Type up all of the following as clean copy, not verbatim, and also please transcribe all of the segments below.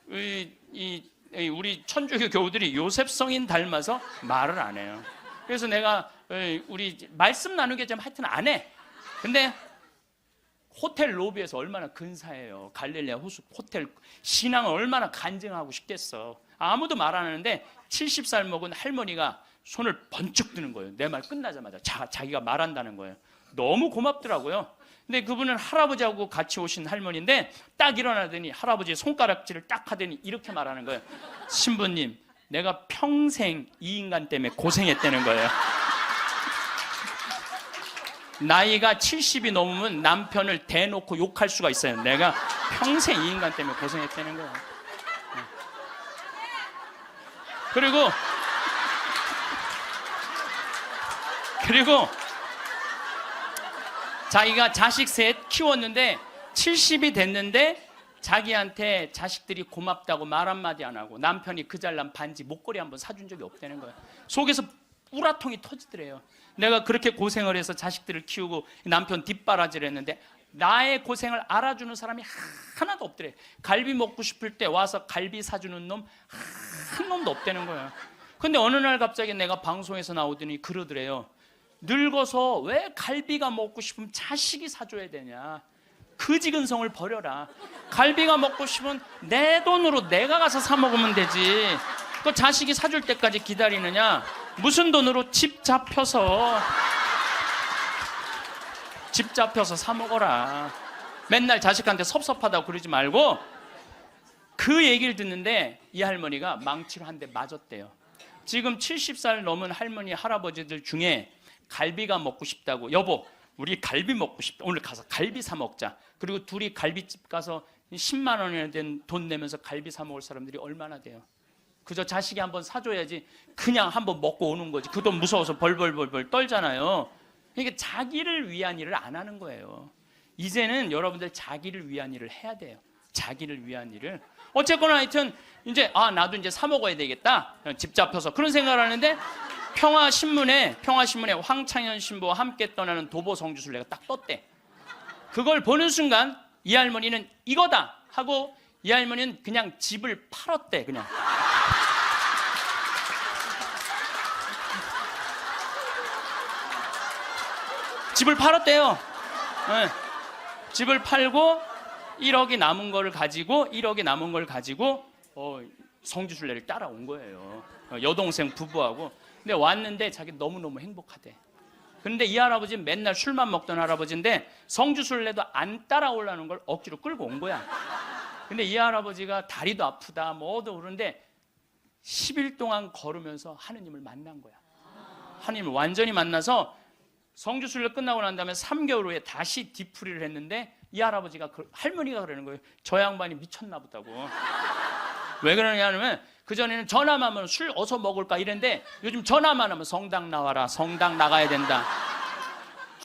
우리 천주교 교우들이 요셉 성인 닮아서 말을 안 해요. 그래서 내가 우리 말씀 나누게 좀 하여튼 안 해. 근데 호텔 로비에서 얼마나 근사해요. 갈릴레아 호텔 신앙을 얼마나 간증하고 싶겠어. 아무도 말 안 하는데 70살 먹은 할머니가 손을 번쩍 드는 거예요. 내 말 끝나자마자 자기가 말한다는 거예요. 너무 고맙더라고요. 근데 그분은 할아버지하고 같이 오신 할머니인데 딱 일어나더니 할아버지의 손가락질을 딱 하더니 이렇게 말하는 거예요. 신부님, 내가 평생 이 인간 때문에 고생했다는 거예요. 나이가 70이 넘으면 남편을 대놓고 욕할 수가 있어요. 내가 평생 이 인간 때문에 고생했다는 거예요. 그리고 자기가 자식 셋 키웠는데 70이 됐는데 자기한테 자식들이 고맙다고 말 한마디 안 하고 남편이 그 잘난 반지 목걸이 한번 사준 적이 없다는 거예요. 속에서 우라통이 터지더래요. 내가 그렇게 고생을 해서 자식들을 키우고 남편 뒷바라지를 했는데 나의 고생을 알아주는 사람이 하나도 없더래. 갈비 먹고 싶을 때 와서 갈비 사주는 놈 한 놈도 없다는 거예요. 근데 어느 날 갑자기 내가 방송에서 나오더니 그러더래요. 늙어서 왜 갈비가 먹고 싶으면 자식이 사줘야 되냐. 그지근성을 버려라. 갈비가 먹고 싶으면 내 돈으로 내가 가서 사 먹으면 되지. 그 자식이 사줄 때까지 기다리느냐. 무슨 돈으로 집 잡혀서 사 먹어라. 맨날 자식한테 섭섭하다고 그러지 말고. 그 얘기를 듣는데 이 할머니가 망치로 한 대 맞았대요. 지금 70살 넘은 할머니 할아버지들 중에 갈비가 먹고 싶다고, 여보 우리 갈비 먹고 싶다, 오늘 가서 갈비 사 먹자. 그리고 둘이 갈비집 가서 10만 원이나 된 돈 내면서 갈비 사 먹을 사람들이 얼마나 돼요? 그저 자식이 한번 사줘야지 그냥 한번 먹고 오는 거지. 그 돈 무서워서 벌벌 떨잖아요. 그러니까 자기를 위한 일을 안 하는 거예요. 이제는 여러분들 자기를 위한 일을 해야 돼요. 자기를 위한 일을. 어쨌거나 하여튼 이제 나도 이제 사 먹어야 되겠다. 집 잡혀서 그런 생각을 하는데 평화신문에 황창현 신부와 함께 떠나는 도보 성주순례가 딱 떴대. 그걸 보는 순간 이 할머니는 이거다 하고 이 할머니는 그냥 집을 팔았대. 그냥 집을 팔았대요. 네. 집을 팔고 1억이 남은 걸 가지고 성주순례를 따라온 거예요. 여동생 부부하고. 근데 왔는데 자기 너무너무 행복하대. 그런데 이 할아버지는 맨날 술만 먹던 할아버지인데 성주순례도 안 따라오려는 걸 억지로 끌고 온 거야. 근데 이 할아버지가 다리도 아프다 뭐도 그러는데 10일 동안 걸으면서 하느님을 만난 거야. 하느님을 완전히 만나서 성주순례 끝나고 난 다음에 3개월 후에 다시 뒤풀이를 했는데 이 할아버지가 할머니가 그러는 거예요. 저 양반이 미쳤나 보다고. 왜 그러냐면 그전에는 전화만 하면 술 어서 먹을까 이랬는데 요즘 전화만 하면 성당 나와라, 성당 나가야 된다.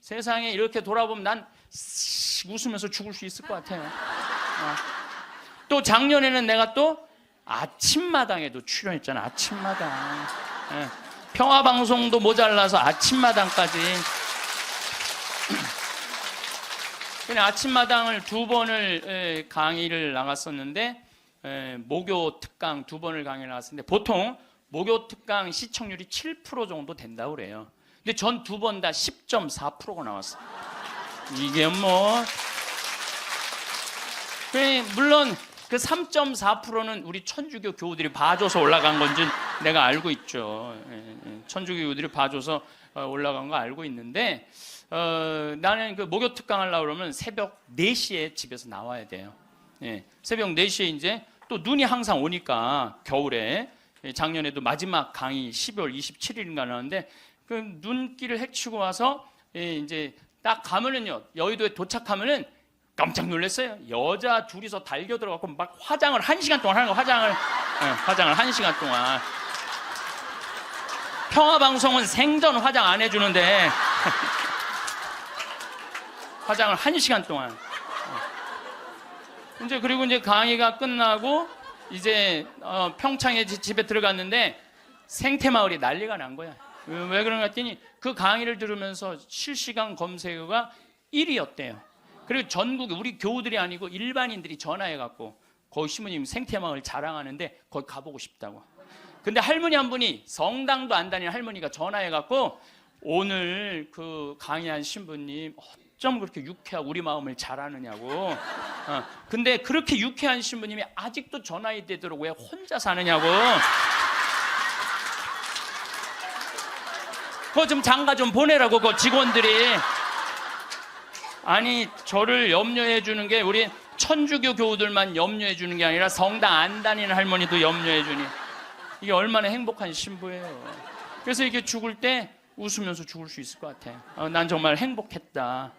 세상에 이렇게 돌아보면 난 웃으면서 죽을 수 있을 것 같아요. 또 작년에는 내가 또 아침마당에도 출연했잖아. 아침마당. 평화방송도 모자라서 아침마당까지. 그냥 아침마당을 2번을 강의를 나갔었는데 목요 특강 2번을 강의를 나갔었는데 보통 목요 특강 시청률이 7% 정도 된다고 그래요. 근데 전 2번 다 10.4%가 나왔어요. 이게 뭐 물론 그 3.4%는 우리 천주교 교우들이 봐줘서 올라간 건지 내가 알고 있죠. 천주교 교우들이 봐줘서 올라간 거 알고 있는데 나는 그 목요 특강 하려고 그러면 새벽 4시에 집에서 나와야 돼요. 새벽 4시에 이제 또 눈이 항상 오니까 겨울에 작년에도 마지막 강의 12월 27일인가 나왔는데 그 눈길을 헤치고 와서 이제 딱 가면은요, 여의도에 도착하면은 깜짝 놀랐어요. 여자 둘이서 달겨 들어가고 막 화장을 1시간 동안 하는 거. 화장을 1시간 동안. 평화방송은 생전 화장 안 해주는데 화장을 1시간 동안. 그리고 이제 강의가 끝나고 이제 평창에 집에 들어갔는데 생태마을이 난리가 난 거야. 왜 그런가 했더니 그 강의를 들으면서 실시간 검색어가 1위였대요. 그리고 전국에 우리 교우들이 아니고 일반인들이 전화해갖고 거기 신부님 생태마을 자랑하는데 거기 가보고 싶다고. 근데 할머니 한 분이 성당도 안 다니는 할머니가 전화해갖고 오늘 그 강의한 신부님 어쩜 그렇게 유쾌하고 우리 마음을 잘 아느냐고. 근데 그렇게 유쾌한 신부님이 아직도 전화이 되도록 왜 혼자 사느냐고. 그거 좀 장가 좀 보내라고 그 직원들이. 아니 저를 염려해 주는 게 우리 천주교 교우들만 염려해 주는 게 아니라 성당 안 다니는 할머니도 염려해 주니 이게 얼마나 행복한 신부예요. 그래서 이게 죽을 때 웃으면서 죽을 수 있을 것 같아. 난 정말 행복했다.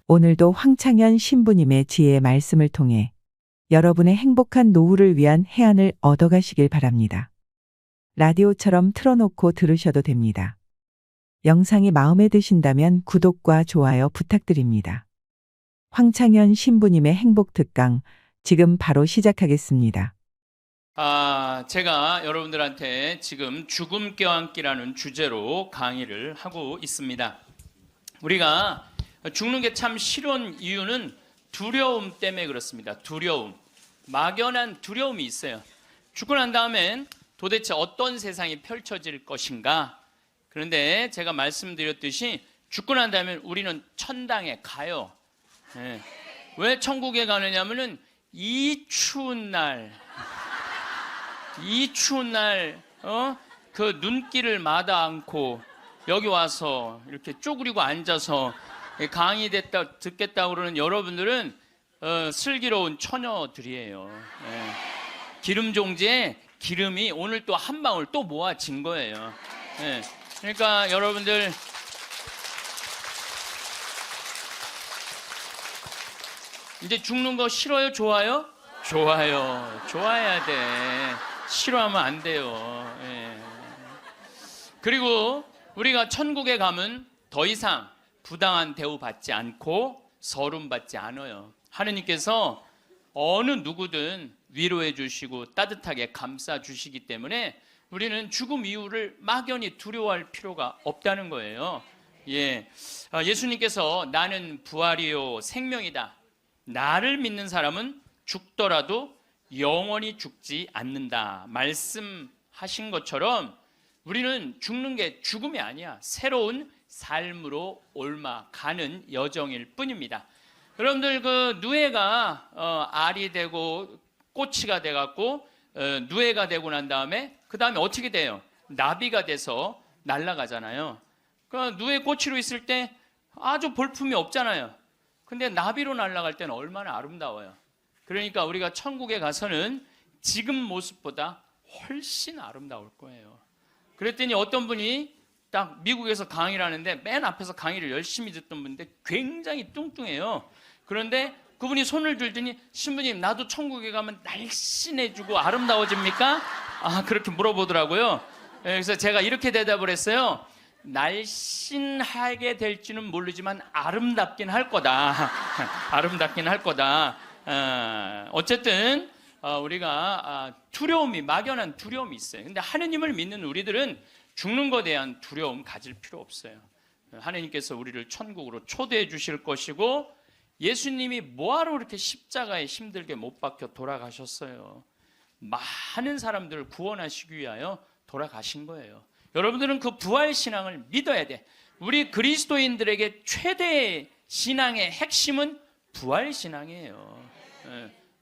오늘도 황창현 신부님의 지혜의 말씀을 통해 여러분의 행복한 노후를 위한 해안을 얻어가시길 바랍니다. 라디오처럼 틀어놓고 들으셔도 됩니다. 영상이 마음에 드신다면 구독과 좋아요 부탁드립니다. 황창현 신부님의 행복 특강 지금 바로 시작하겠습니다. 제가 여러분들한테 지금 죽음 껴안기라는 주제로 강의를 하고 있습니다. 우리가 죽는 게 참 싫은 이유는 두려움 때문에 그렇습니다. 두려움. 막연한 두려움이 있어요. 죽고 난 다음엔 도대체 어떤 세상이 펼쳐질 것인가? 그런데 제가 말씀드렸듯이 죽고 난 다음에 우리는 천당에 가요. 네. 왜 천국에 가느냐면은 이 추운 날 그 눈길을 마다 않고 여기 와서 이렇게 쪼그리고 앉아서 강의 듣겠다고 그러는 여러분들은 슬기로운 처녀들이에요. 네. 기름 종지에 기름이 오늘 또 한 방울 또 모아진 거예요. 네. 그러니까 여러분들 이제 죽는 거 싫어요? 좋아요? 좋아요. 좋아야 돼. 싫어하면 안 돼요. 예. 그리고 우리가 천국에 가면 더 이상 부당한 대우 받지 않고 서름 받지 않아요. 하느님께서 어느 누구든 위로해 주시고 따뜻하게 감싸 주시기 때문에 우리는 죽음 이후를 막연히 두려워할 필요가 없다는 거예요. 예. 예수님께서 나는 부활이요 생명이다. 나를 믿는 사람은 죽더라도 영원히 죽지 않는다 말씀하신 것처럼 우리는 죽는 게 죽음이 아니야. 새로운 삶으로 옮아가는 여정일 뿐입니다. 여러분들 그 누에가 알이 되고 꼬치가 돼갖고 누에가 되고 난 다음에 그 다음에 어떻게 돼요? 나비가 돼서 날아가잖아요. 그 누에 꼬치로 있을 때 아주 볼품이 없잖아요. 근데 나비로 날아갈 때는 얼마나 아름다워요. 그러니까 우리가 천국에 가서는 지금 모습보다 훨씬 아름다울 거예요. 그랬더니 어떤 분이 딱 미국에서 강의를 하는데 맨 앞에서 강의를 열심히 듣던 분인데 굉장히 뚱뚱해요. 그런데 그분이 손을 들더니 신부님 나도 천국에 가면 날씬해지고 아름다워집니까? 그렇게 물어보더라고요. 그래서 제가 이렇게 대답을 했어요. 날씬하게 될지는 모르지만 아름답긴 할 거다. 아름답긴 할 거다. 어쨌든 우리가 두려움이 막연한 두려움이 있어요. 근데 하느님을 믿는 우리들은 죽는 것에 대한 두려움 가질 필요 없어요. 하느님께서 우리를 천국으로 초대해 주실 것이고 예수님이 뭐하러 그렇게 십자가에 힘들게 못 박혀 돌아가셨어요. 많은 사람들을 구원하시기 위하여 돌아가신 거예요. 여러분들은 그 부활 신앙을 믿어야 돼. 우리 그리스도인들에게 최대의 신앙의 핵심은 부활 신앙이에요.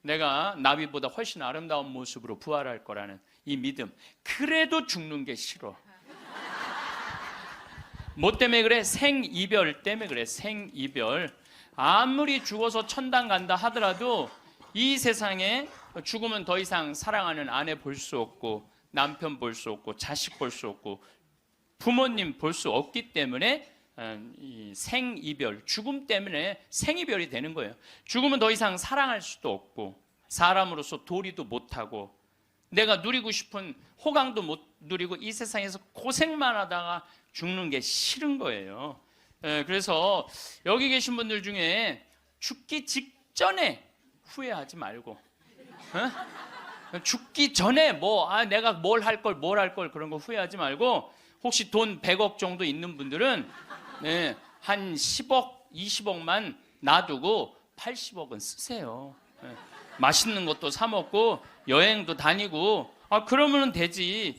내가 나비보다 훨씬 아름다운 모습으로 부활할 거라는 이 믿음. 그래도 죽는 게 싫어. 뭐 때문에 그래? 생이별 때문에 그래. 생이별. 아무리 죽어서 천당 간다 하더라도 이 세상에 죽으면 더 이상 사랑하는 아내 볼 수 없고 남편 볼 수 없고 자식 볼 수 없고 부모님 볼 수 없기 때문에 이 생이별, 죽음 때문에 생이별이 되는 거예요. 죽으면 더 이상 사랑할 수도 없고 사람으로서 도리도 못하고 내가 누리고 싶은 호강도 못 누리고 이 세상에서 고생만 하다가 죽는 게 싫은 거예요. 그래서 여기 계신 분들 중에 죽기 직전에 후회하지 말고 죽기 전에 내가 뭘 할 걸 그런 거 후회하지 말고 혹시 돈 100억 정도 있는 분들은 한 10억, 20억만 놔두고 80억은 쓰세요. 맛있는 것도 사 먹고 여행도 다니고 그러면 되지.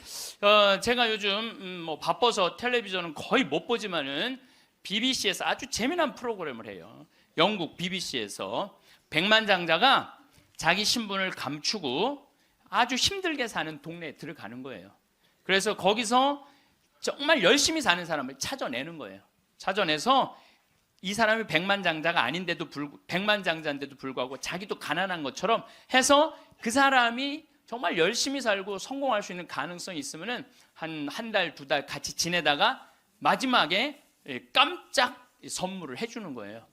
제가 요즘 뭐 바빠서 텔레비전은 거의 못 보지만은 BBC에서 아주 재미난 프로그램을 해요. 영국 BBC에서 백만장자가 자기 신분을 감추고 아주 힘들게 사는 동네에 들어가는 거예요. 그래서 거기서 정말 열심히 사는 사람을 찾아내는 거예요. 찾아내서 이 사람이 백만장자인데도 불구하고 자기도 가난한 것처럼 해서 그 사람이 정말 열심히 살고 성공할 수 있는 가능성이 있으면은 한 달, 두 달 같이 지내다가 마지막에 깜짝 선물을 해주는 거예요.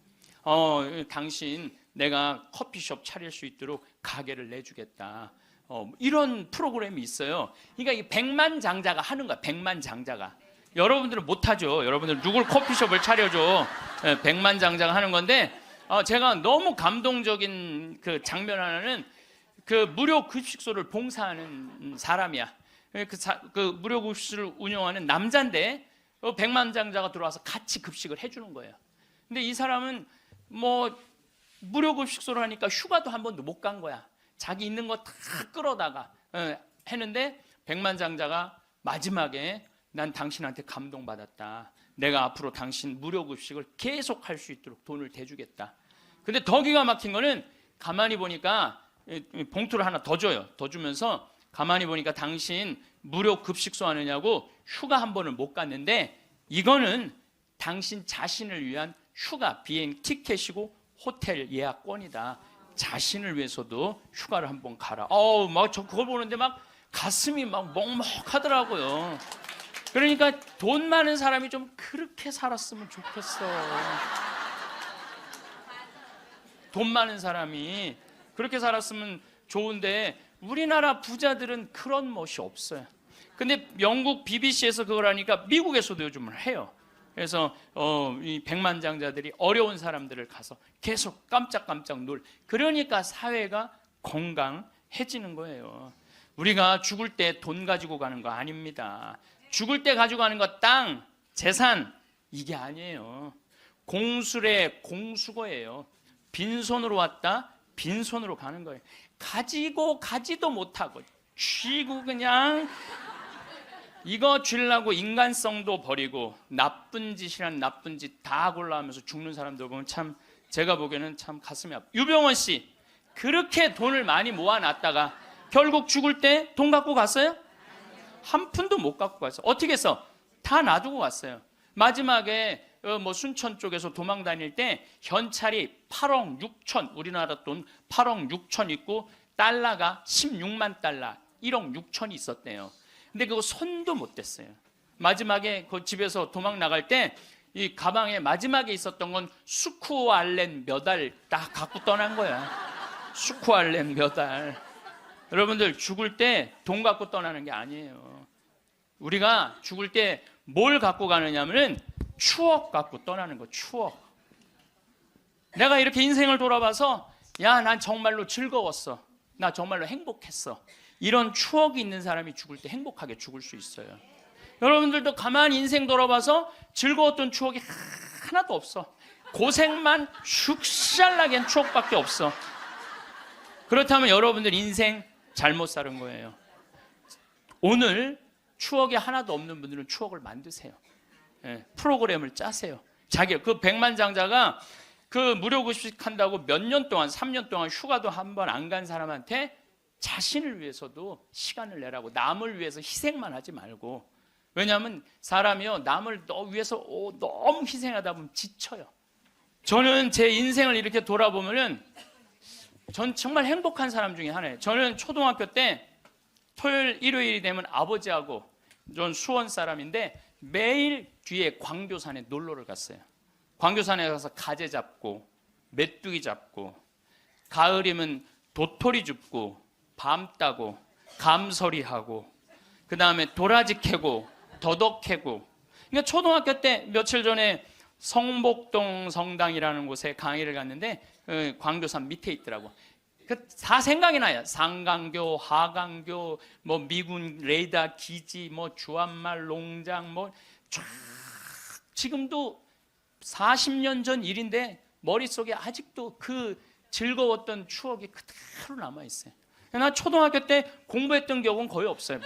당신 내가 커피숍 차릴 수 있도록 가게를 내주겠다. 이런 프로그램이 있어요. 그러니까 이 백만장자가 하는 거야. 백만장자가. 여러분들은 못하죠. 여러분들 누굴 커피숍을 차려줘. 백만장자가 하는 건데 제가 너무 감동적인 그 장면 하나는 그 무료 급식소를 봉사하는 사람이야. 그 무료 급식소를 운영하는 남자인데 백만장자가 들어와서 같이 급식을 해주는 거예요. 근데 이 사람은 뭐 무료 급식소를 하니까 휴가도 한 번도 못 간 거야. 자기 있는 거 다 끌어다가 했는데 백만장자가 마지막에 난 당신한테 감동받았다. 내가 앞으로 당신 무료 급식을 계속 할 수 있도록 돈을 대주겠다. 근데 더 기가 막힌 거는 가만히 보니까 봉투를 하나 더 줘요. 더 주면서 가만히 보니까 당신 무료 급식소 하느냐고 휴가 한 번을 못 갔는데 이거는 당신 자신을 위한 휴가 비행 티켓이고 호텔 예약권이다. 자신을 위해서도 휴가를 한번 가라. 막 저 그걸 보는데 막 가슴이 막 먹먹하더라고요. 그러니까 돈 많은 사람이 좀 그렇게 살았으면 좋겠어. 돈 많은 사람이 그렇게 살았으면 좋은데 우리나라 부자들은 그런 멋이 없어요. 근데 영국 BBC에서 그걸 하니까 미국에서도 요즘은 해요. 그래서 이 백만장자들이 어려운 사람들을 가서 계속 깜짝깜짝 그러니까 사회가 건강해지는 거예요. 우리가 죽을 때 돈 가지고 가는 거 아닙니다. 죽을 때 가지고 가는 거 땅, 재산 이게 아니에요. 공술의 공수거예요. 빈손으로 왔다 빈손으로 가는 거예요. 가지고 가지도 못하고 쥐고 그냥 이거 주려고 인간성도 버리고 나쁜 짓이란 나쁜 짓 다 골라하면서 죽는 사람들 보면 참 제가 보기에는 참 가슴이 아파요. 유병원 씨 그렇게 돈을 많이 모아놨다가 결국 죽을 때 돈 갖고 갔어요? 한 푼도 못 갖고 갔어요. 어떻게 해서? 다 놔두고 갔어요. 마지막에 뭐 순천 쪽에서 도망 다닐 때 현찰이 8억 6천 우리나라 돈 8억 6천 있고 달러가 16만 달러 1억 6천이 있었대요. 근데 그거 손도 못 댔어요. 마지막에 그 집에서 도망 나갈 때 이 가방에 마지막에 있었던 건 수쿠알렌 몇 알 딱 갖고 떠난 거야. 수쿠알렌 몇 알. 여러분들 죽을 때 돈 갖고 떠나는 게 아니에요. 우리가 죽을 때 뭘 갖고 가느냐면은 추억 갖고 떠나는 거. 추억. 내가 이렇게 인생을 돌아봐서 야, 난 정말로 즐거웠어. 나 정말로 행복했어. 이런 추억이 있는 사람이 죽을 때 행복하게 죽을 수 있어요. 여러분들도 가만히 인생 돌아봐서 즐거웠던 추억이 하나도 없어. 고생만 슉샬나게 한 추억밖에 없어. 그렇다면 여러분들 인생 잘못 사는 거예요. 오늘 추억이 하나도 없는 분들은 추억을 만드세요. 프로그램을 짜세요. 그 백만장자가 그 무료급식 한다고 몇 년 동안 3년 동안 휴가도 한 번 안 간 사람한테 자신을 위해서도 시간을 내라고 남을 위해서 희생만 하지 말고 왜냐하면 사람이요 남을 위해서 너무 희생하다 보면 지쳐요. 저는 제 인생을 이렇게 돌아보면은 전 정말 행복한 사람 중에 하나예요. 저는 초등학교 때 토요일 일요일이 되면 아버지하고 전 수원 사람인데 매일 뒤에 광교산에 놀러를 갔어요. 광교산에 가서 가재 잡고 메뚜기 잡고 가을이면 도토리 줍고 밤 따고 감서리하고 그 다음에 도라지 캐고 더덕 캐고. 그러니까 초등학교 때 며칠 전에 성복동 성당이라는 곳에 강의를 갔는데 광교산 밑에 있더라고. 다 생각이 나요. 상강교, 하강교, 뭐 미군 레이더 기지, 뭐 주한말 농장, 뭐 쫙 지금도 40년 전 일인데 머릿속에 아직도 그 즐거웠던 추억이 그대로 남아있어요. 나 초등학교 때 공부했던 기억은 거의 없어요.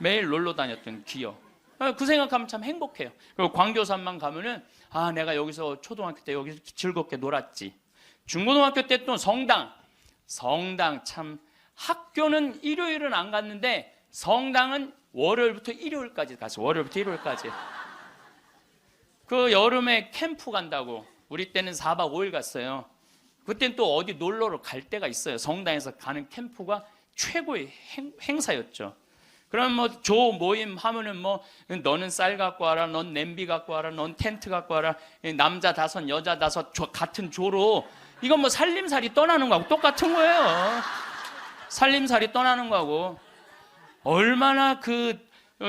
매일 놀러 다녔던 기억. 그 생각하면 참 행복해요. 그리고 광교산만 가면은 내가 여기서 초등학교 때 여기서 즐겁게 놀았지. 중고등학교 때 또 성당 참, 학교는 일요일은 안 갔는데 성당은 월요일부터 일요일까지 갔어요. 월요일부터 일요일까지. 그 여름에 캠프 간다고 우리 때는 4박 5일 갔어요. 그때는 또 어디 놀러를 갈 때가 있어요. 성당에서 가는 캠프가 최고의 행사였죠. 그럼 뭐 조 모임 하면은 뭐 너는 쌀 갖고 와라, 넌 냄비 갖고 와라, 넌 텐트 갖고 와라, 남자 5, 여자 5 같은 조로, 이건 뭐 살림살이 떠나는 거하고 똑같은 거예요. 살림살이 떠나는 거하고. 얼마나 그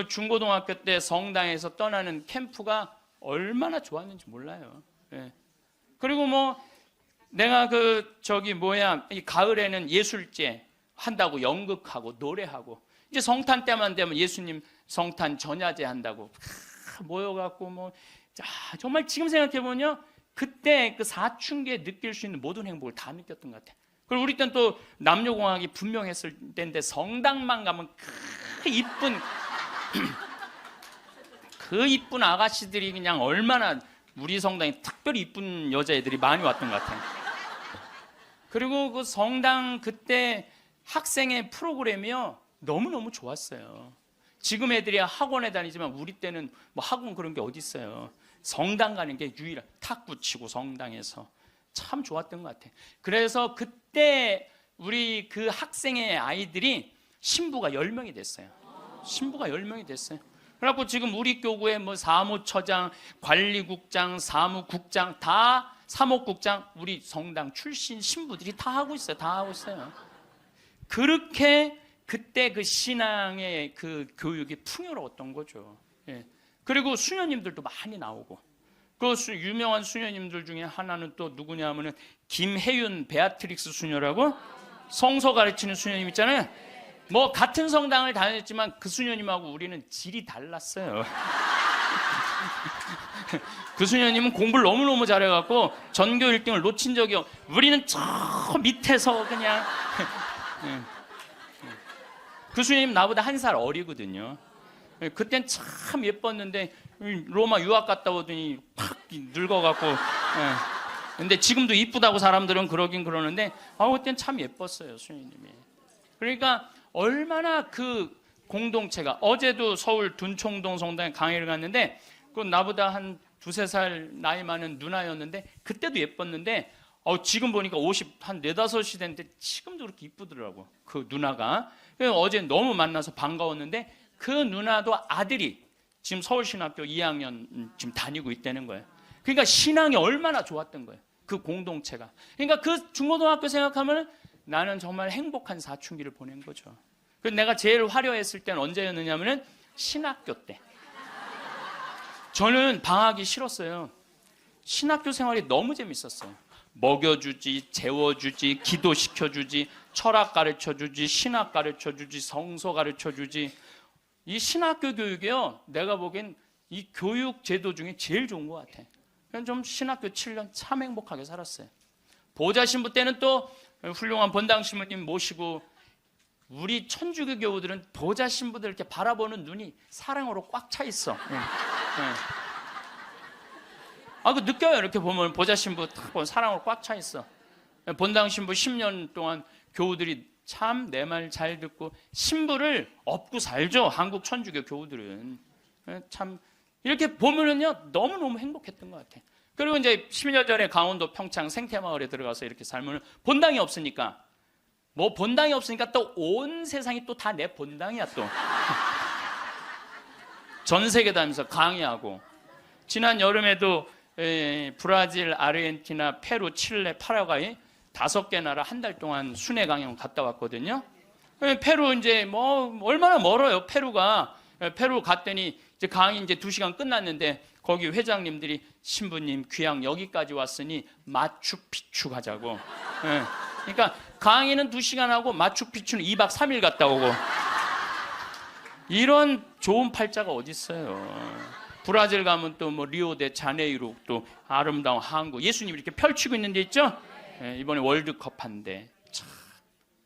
중고등학교 때 성당에서 떠나는 캠프가 얼마나 좋았는지 몰라요. 예. 그리고 뭐 내가 이 가을에는 예술제 한다고 연극하고 노래하고, 이제 성탄 때만 되면 예수님 성탄 전야제 한다고 모여갖고 뭐, 정말 지금 생각해보면 그때 그 사춘기에 느낄 수 있는 모든 행복을 다 느꼈던 것 같아. 그리고 우리 때는 또 남녀공학이 분명했을 때인데 성당만 가면 그 이쁜 아가씨들이 그냥 얼마나, 우리 성당에 특별히 이쁜 여자애들이 많이 왔던 것 같아요. 그리고 그 성당 그때 학생의 프로그램이요 너무너무 좋았어요. 지금 애들이 학원에 다니지만 우리 때는 뭐 학원 그런 게 어디 있어요. 성당 가는 게 유일한, 탁구 치고 성당에서 참 좋았던 것 같아요. 그래서 그때 우리 그 학생의 아이들이 신부가 10명이 됐어요. 신부가 10명이 됐어요. 그래갖고 지금 우리 교구에 뭐 사무처장, 관리국장, 사무국장, 다 사목국장, 우리 성당 출신 신부들이 다 하고 있어요. 다 하고 있어요. 그렇게 그때 그 신앙의 그 교육이 풍요로웠던 거죠. 예. 그리고 수녀님들도 많이 나오고, 그 유명한 수녀님들 중에 하나는 또 누구냐면은 김혜윤 베아트릭스 수녀라고, 성서 가르치는 수녀님 있잖아요. 뭐 같은 성당을 다녔지만 그 수녀님하고 우리는 질이 달랐어요. 그 수녀님은 공부를 너무너무 잘해갖고 전교 1등을 놓친 적이 우리는 저 밑에서 그냥 그 수녀님 나보다 1살 어리거든요. 그땐 참 예뻤는데 로마 유학 갔다 오더니 팍 늙어갖고, 근데 지금도 이쁘다고 사람들은 그러긴 그러는데 그땐 참 예뻤어요, 수녀님이. 그러니까 얼마나 그 공동체가, 어제도 서울 둔총동 성당에 강의를 갔는데 그 나보다 한 2-3살 나이 많은 누나였는데 그때도 예뻤는데 지금 보니까 50, 한 4, 5이 됐는데 지금도 그렇게 이쁘더라고, 그 누나가. 어제 너무 만나서 반가웠는데 그 누나도 아들이 지금 서울신학교 2학년 지금 다니고 있다는 거예요. 그러니까 신앙이 얼마나 좋았던 거예요, 그 공동체가. 그러니까 그 중고등학교 생각하면 나는 정말 행복한 사춘기를 보낸 거죠. 그래서 내가 제일 화려했을 때는 언제였느냐면은 신학교 때. 저는 방학이 싫었어요. 신학교 생활이 너무 재밌었어요. 먹여주지, 재워주지, 기도시켜주지, 철학 가르쳐주지, 신학 가르쳐주지, 성서 가르쳐주지. 이 신학교 교육이요, 내가 보기엔 이 교육 제도 중에 제일 좋은 것 같아. 그냥 좀 신학교 7년 참 행복하게 살았어요. 보좌 신부 때는 또 훌륭한 본당 신부님 모시고, 우리 천주교 교우들은 보좌 신부들 이렇게 바라보는 눈이 사랑으로 꽉 차 있어. 그 느껴요. 이렇게 보면 보좌 신부 딱 보면 사랑으로 꽉 차 있어. 본당 신부 10년 동안 교우들이 참 내 말 잘 듣고 신부를 업고 살죠. 한국 천주교 교우들은. 참 이렇게 보면은요 너무너무 행복했던 것 같아. 그리고 이제 10년 전에 강원도 평창 생태마을에 들어가서 이렇게 살면 본당이 없으니까, 뭐 본당이 없으니까 또 온 세상이 또 다 내 본당이야 또. 전 세계 다니면서 강의하고, 지난 여름에도 브라질, 아르헨티나, 페루, 칠레, 파라과이 5개 나라 한 달 동안 순회 강연 갔다 왔거든요. 페루 이제 뭐 얼마나 멀어요, 페루가. 페루 갔더니 이제 강의 이제 2시간 끝났는데 거기 회장님들이 신부님 귀양 여기까지 왔으니 마추픽추 가자고. 그러니까 강의는 2시간 하고 마추픽추는 2박 3일 갔다 오고. 이런 좋은 팔자가 어디 있어요. 브라질 가면 또 뭐 리오데자네이루, 또 아름다운 한국, 예수님 이렇게 펼치고 있는 데 있죠? 예, 이번에 월드컵 한대. 참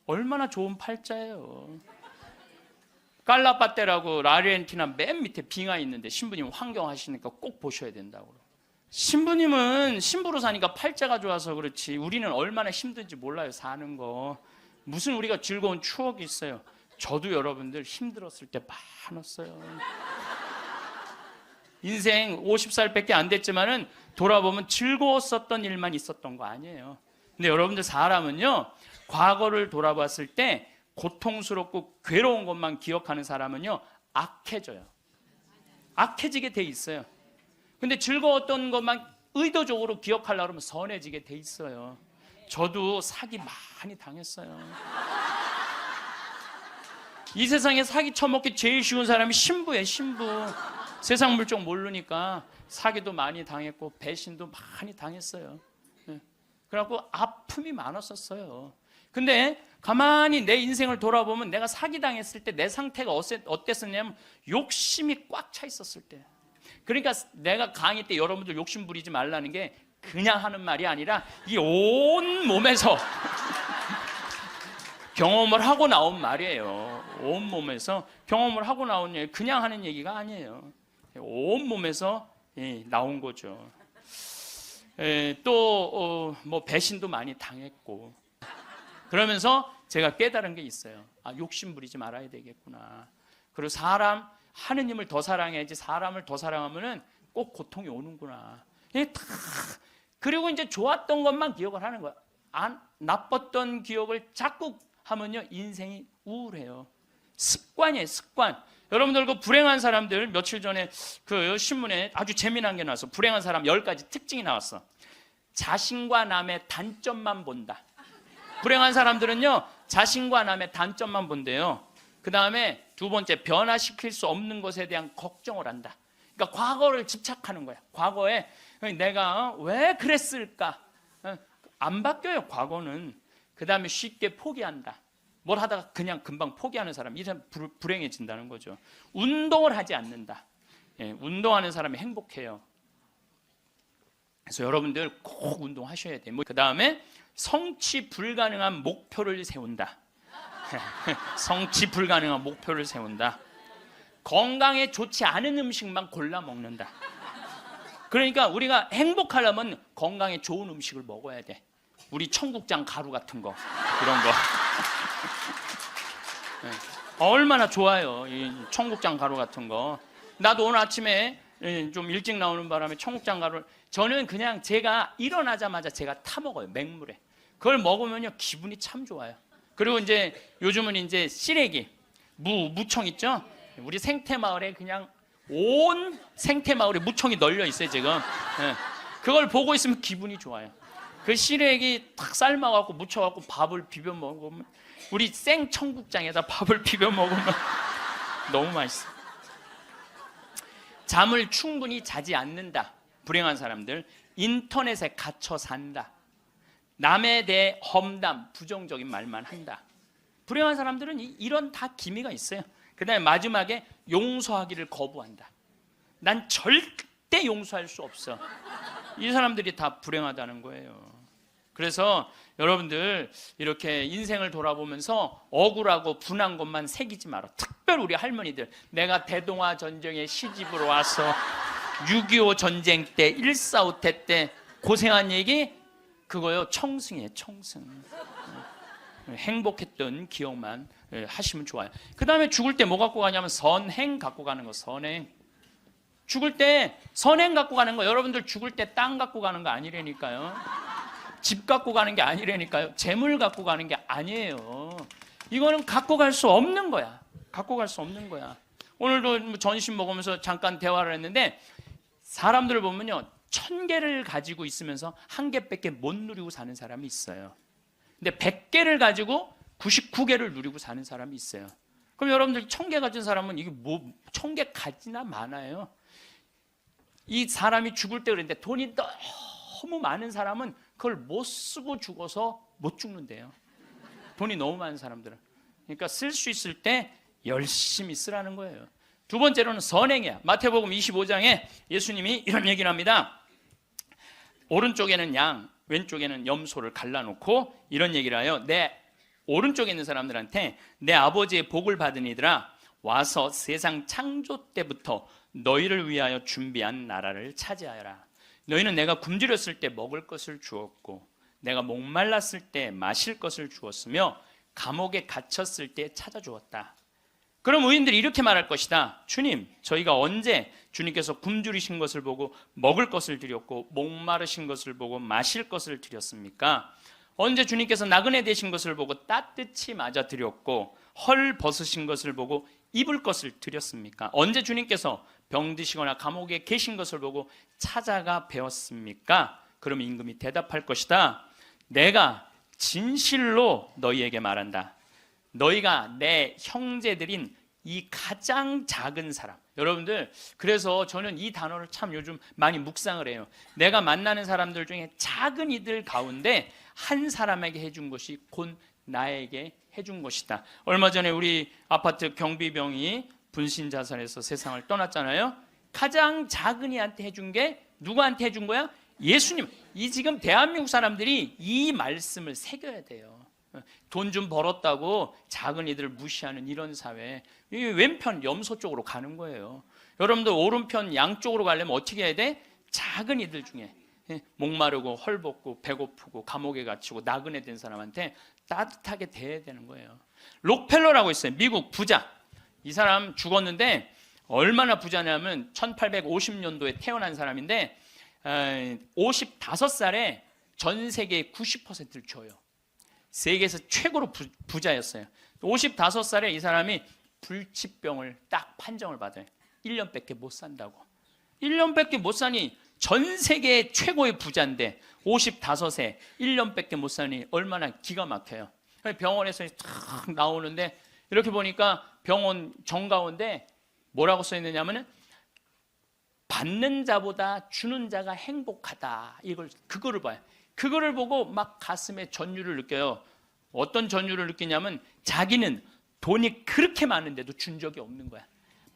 얼마나 좋은 팔자예요. 깔라파테라고 아르헨티나 맨 밑에 빙하 있는데 신부님 환경하시니까 꼭 보셔야 된다고. 신부님은 신부로 사니까 팔자가 좋아서 그렇지 우리는 얼마나 힘든지 몰라요. 사는 거 무슨 우리가 즐거운 추억이 있어요. 저도 여러분들 힘들었을 때 많았어요. 인생 50살밖에 안 됐지만은 돌아보면 즐거웠었던 일만 있었던 거 아니에요. 근데 여러분들 사람은요, 과거를 돌아봤을 때 고통스럽고 괴로운 것만 기억하는 사람은요, 악해져요. 악해지게 돼 있어요. 근데 즐거웠던 것만 의도적으로 기억하려고 하면 선해지게 돼 있어요. 저도 사기 많이 당했어요. 이 세상에 사기 쳐먹기 제일 쉬운 사람이 신부예요. 신부. 세상 물정 모르니까 사기도 많이 당했고 배신도 많이 당했어요. 그래갖고 아픔이 많았었어요. 근데 가만히 내 인생을 돌아보면 내가 사기당했을 때 내 상태가 어땠었냐면 욕심이 꽉 차 있었을 때. 그러니까 내가 강의 때 여러분들 욕심 부리지 말라는 게 그냥 하는 말이 아니라 이 온 몸에서 경험을 하고 나온 말이에요. 온 몸에서 경험을 하고 나온 얘기, 그냥 하는 얘기가 아니에요. 온 몸에서 나온 거죠. 또 뭐 배신도 많이 당했고 그러면서 제가 깨달은 게 있어요. 아, 욕심 부리지 말아야 되겠구나. 그리고 하느님을 더 사랑해야지 사람을 더 사랑하면은 꼭 고통이 오는구나. 그리고 이제 좋았던 것만 기억을 하는 거야. 나빴던 기억을 자꾸 하면요 인생이 우울해요. 습관이에요, 습관. 여러분들 그 불행한 사람들 며칠 전에 그 신문에 아주 재미난 게 나왔어. 불행한 사람 10가지 특징이 나왔어. 자신과 남의 단점만 본다. 불행한 사람들은요 자신과 남의 단점만 본대요. 그 다음에 두 번째, 변화시킬 수 없는 것에 대한 걱정을 한다. 그러니까 과거를 집착하는 거야. 과거에 내가 왜 그랬을까? 안 바뀌어요, 과거는. 그 다음에 쉽게 포기한다. 뭘 하다가 그냥 금방 포기하는 사람, 이 사람 불행해진다는 거죠. 운동을 하지 않는다. 운동하는 사람이 행복해요. 그래서 여러분들 꼭 운동하셔야 돼요. 그 다음에 성취 불가능한 목표를 세운다. 성취 불가능한 목표를 세운다. 건강에 좋지 않은 음식만 골라 먹는다. 그러니까 우리가 행복하려면 건강에 좋은 음식을 먹어야 돼. 우리 청국장 가루 같은 거, 이런 거. 얼마나 좋아요, 이 청국장 가루 같은 거. 나도 오늘 아침에 좀 일찍 나오는 바람에 청국장 가루를, 저는 그냥 제가 일어나자마자 제가 타 먹어요, 맹물에. 그걸 먹으면요 기분이 참 좋아요. 그리고 이제 요즘은 이제 시래기, 무청 있죠? 우리 생태마을에 그냥 온 생태마을에 무청이 널려 있어요 지금. 그걸 보고 있으면 기분이 좋아요. 그 시래기 탁 삶아갖고 무쳐갖고 밥을 비벼 먹으면, 우리 생 청국장에다 밥을 비벼 먹으면 너무 맛있어. 잠을 충분히 자지 않는다. 불행한 사람들. 인터넷에 갇혀 산다. 남에 대해 험담, 부정적인 말만 한다. 불행한 사람들은 이런 다 기미가 있어요. 그 다음에 마지막에 용서하기를 거부한다. 난 절대 용서할 수 없어. 이 사람들이 다 불행하다는 거예요. 그래서 여러분들 이렇게 인생을 돌아보면서 억울하고 분한 것만 새기지 마라. 특별히 우리 할머니들, 내가 대동아 전쟁에 시집으로 와서 6.25 전쟁 때 1.4.5태 때 고생한 얘기, 그거요 청승이에요, 청승. 행복했던 기억만 하시면 좋아요. 그 다음에 죽을 때 뭐 갖고 가냐면 선행 갖고 가는 거. 선행. 죽을 때 선행 갖고 가는 거. 여러분들 죽을 때 땅 갖고 가는 거 아니라니까요. 집 갖고 가는 게 아니라니까요. 재물 갖고 가는 게 아니에요. 이거는 갖고 갈 수 없는 거야. 갖고 갈 수 없는 거야. 오늘도 전심 먹으면서 잠깐 대화를 했는데, 사람들을 보면요 1000개를 가지고 있으면서 1개밖에 못 누리고 사는 사람이 있어요. 근데 100개를 가지고 99개를 누리고 사는 사람이 있어요. 그럼 여러분들 1000개 가진 사람은 이게 뭐 1000개 가지나 많아요. 이 사람이 죽을 때 그랬는데, 돈이 너무 많은 사람은 그걸 못 쓰고 죽어서 못 죽는데요. 돈이 너무 많은 사람들은. 그러니까 쓸 수 있을 때 열심히 쓰라는 거예요. 두 번째로는 선행이야. 마태복음 25장에 예수님이 이런 얘기를 합니다. 오른쪽에는 양, 왼쪽에는 염소를 갈라놓고 이런 얘기를 해요. 내 오른쪽에 있는 사람들한테 내 아버지의 복을 받은 이들아, 와서 세상 창조 때부터 너희를 위하여 준비한 나라를 차지하여라. 너희는 내가 굶주렸을 때 먹을 것을 주었고, 내가 목말랐을 때 마실 것을 주었으며, 감옥에 갇혔을 때 찾아주었다. 그럼 의인들이 이렇게 말할 것이다. 주님, 저희가 언제 주님께서 굶주리신 것을 보고 먹을 것을 드렸고 목마르신 것을 보고 마실 것을 드렸습니까? 언제 주님께서 나그네 되신 것을 보고 따뜻히 맞아 드렸고 헐 벗으신 것을 보고 입을 것을 드렸습니까? 언제 주님께서 병드시거나 감옥에 계신 것을 보고 찾아가 배웠습니까? 그러면 임금이 대답할 것이다. 내가 진실로 너희에게 말한다. 너희가 내 형제들인 이 가장 작은 사람. 여러분들, 그래서 저는 이 단어를 참 요즘 많이 묵상을 해요. 내가 만나는 사람들 중에 작은 이들 가운데 한 사람에게 해준 것이 곧 나에게 해준 것이다. 얼마 전에 우리 아파트 경비병이 분신 자살해서 세상을 떠났잖아요. 가장 작은 이한테 해준 게 누구한테 해준 거야? 예수님. 이 지금 대한민국 사람들이 이 말씀을 새겨야 돼요. 돈 좀 벌었다고 작은 이들을 무시하는 이런 사회, 왼편 염소 쪽으로 가는 거예요. 여러분들 오른편 양쪽으로 가려면 어떻게 해야 돼? 작은 이들 중에 목마르고 헐벗고 배고프고 감옥에 갇히고 나그네 된 사람한테 따뜻하게 대해야 되는 거예요. 록펠러라고 있어요. 미국 부자. 이 사람 죽었는데 얼마나 부자냐면 1850년도에 태어난 사람인데 55살에 전 세계의 90%를 줘요. 세계에서 최고로 부자였어요. 55살에 이 사람이 불치병을 딱 판정을 받아요. 1년밖에 못 산다고. 1년밖에 못 사니 전 세계 최고의 부자인데 55세 1년밖에 못 사니 얼마나 기가 막혀요. 병원에서 탁 나오는데 이렇게 보니까 병원 정가운데 뭐라고 써 있느냐면은 받는 자보다 주는 자가 행복하다. 그거를 봐요. 그거를 보고 막 가슴에 전율을 느껴요. 어떤 전율을 느끼냐면 자기는 돈이 그렇게 많은데도 준 적이 없는 거야.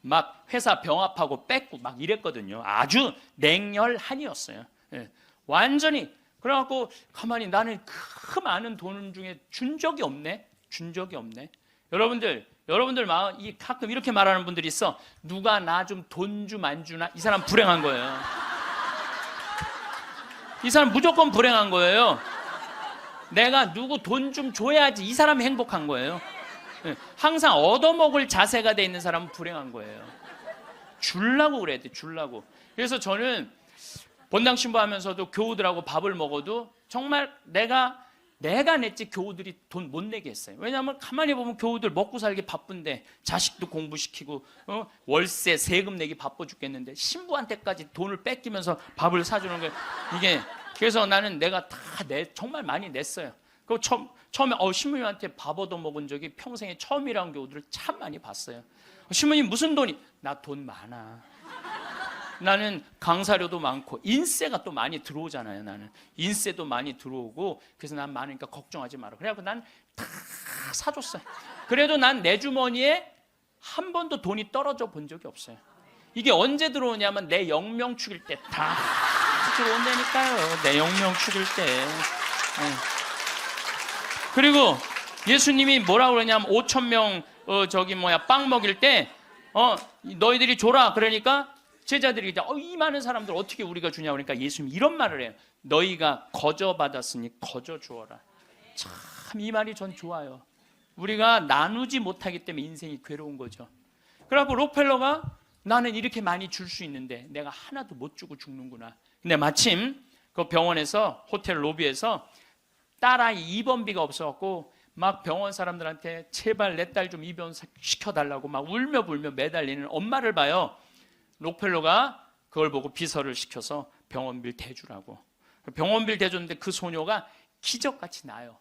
막 회사 병합하고 뺏고 막 이랬거든요. 아주 냉혈한이었어요. 예. 완전히. 그래갖고 가만히 나는 그 많은 돈 중에 준 적이 없네. 준 적이 없네. 여러분들 마음 가끔 이렇게 말하는 분들이 있어. 누가 나 좀 돈 좀 안 주나? 이 사람 불행한 거예요. 이 사람 무조건 불행한 거예요. 내가 누구 돈 좀 줘야지 이 사람이 행복한 거예요. 항상 얻어먹을 자세가 돼 있는 사람은 불행한 거예요. 주려고 그래야 돼. 주려고. 그래서 저는 본당 신부하면서도 교우들하고 밥을 먹어도 정말 내가 냈지 교우들이 돈 못 내게 했어요. 왜냐하면 가만히 보면 교우들 먹고 살기 바쁜데 자식도 공부시키고 월세 세금 내기 바빠 죽겠는데 신부한테까지 돈을 뺏기면서 밥을 사주는 게 이게. 그래서 나는 내가 다 정말 많이 냈어요. 그 처음에 신부님한테 밥 얻어 먹은 적이 평생에 처음이라는 교우들을 참 많이 봤어요. 신부님 무슨 돈이? 나 돈 많아. 나는 강사료도 많고 인세가 또 많이 들어오잖아요. 나는 인세도 많이 들어오고 그래서 난 많으니까 걱정하지 마라. 그래갖고 난 다 사줬어요. 그래도 난 내 주머니에 한 번도 돈이 떨어져 본 적이 없어요. 이게 언제 들어오냐면 내 영명 죽일 때 다 들어온다니까요. 내 영명 죽일 때. 그리고 예수님이 뭐라고 그러냐면 5,000명 빵 먹일 때 너희들이 줘라. 그러니까 제자들이 이 많은 사람들 어떻게 우리가 주냐 그러니까 예수님이 이런 말을 해요. 너희가 거저 받았으니 거저 주어라. 참 이 말이 전 좋아요. 우리가 나누지 못하기 때문에 인생이 괴로운 거죠. 그래갖고 록펠러가 나는 이렇게 많이 줄 수 있는데 내가 하나도 못 주고 죽는구나. 근데 마침 그 병원에서 호텔 로비에서 딸아이 입원비가 없어갖고 막 병원 사람들한테 제발 내 딸 좀 입원 시켜달라고 막 울며 불며 매달리는 엄마를 봐요. 록펠러가 그걸 보고 비서를 시켜서 병원비를 대주라고. 병원비를 대줬는데 그 소녀가 기적같이 나요.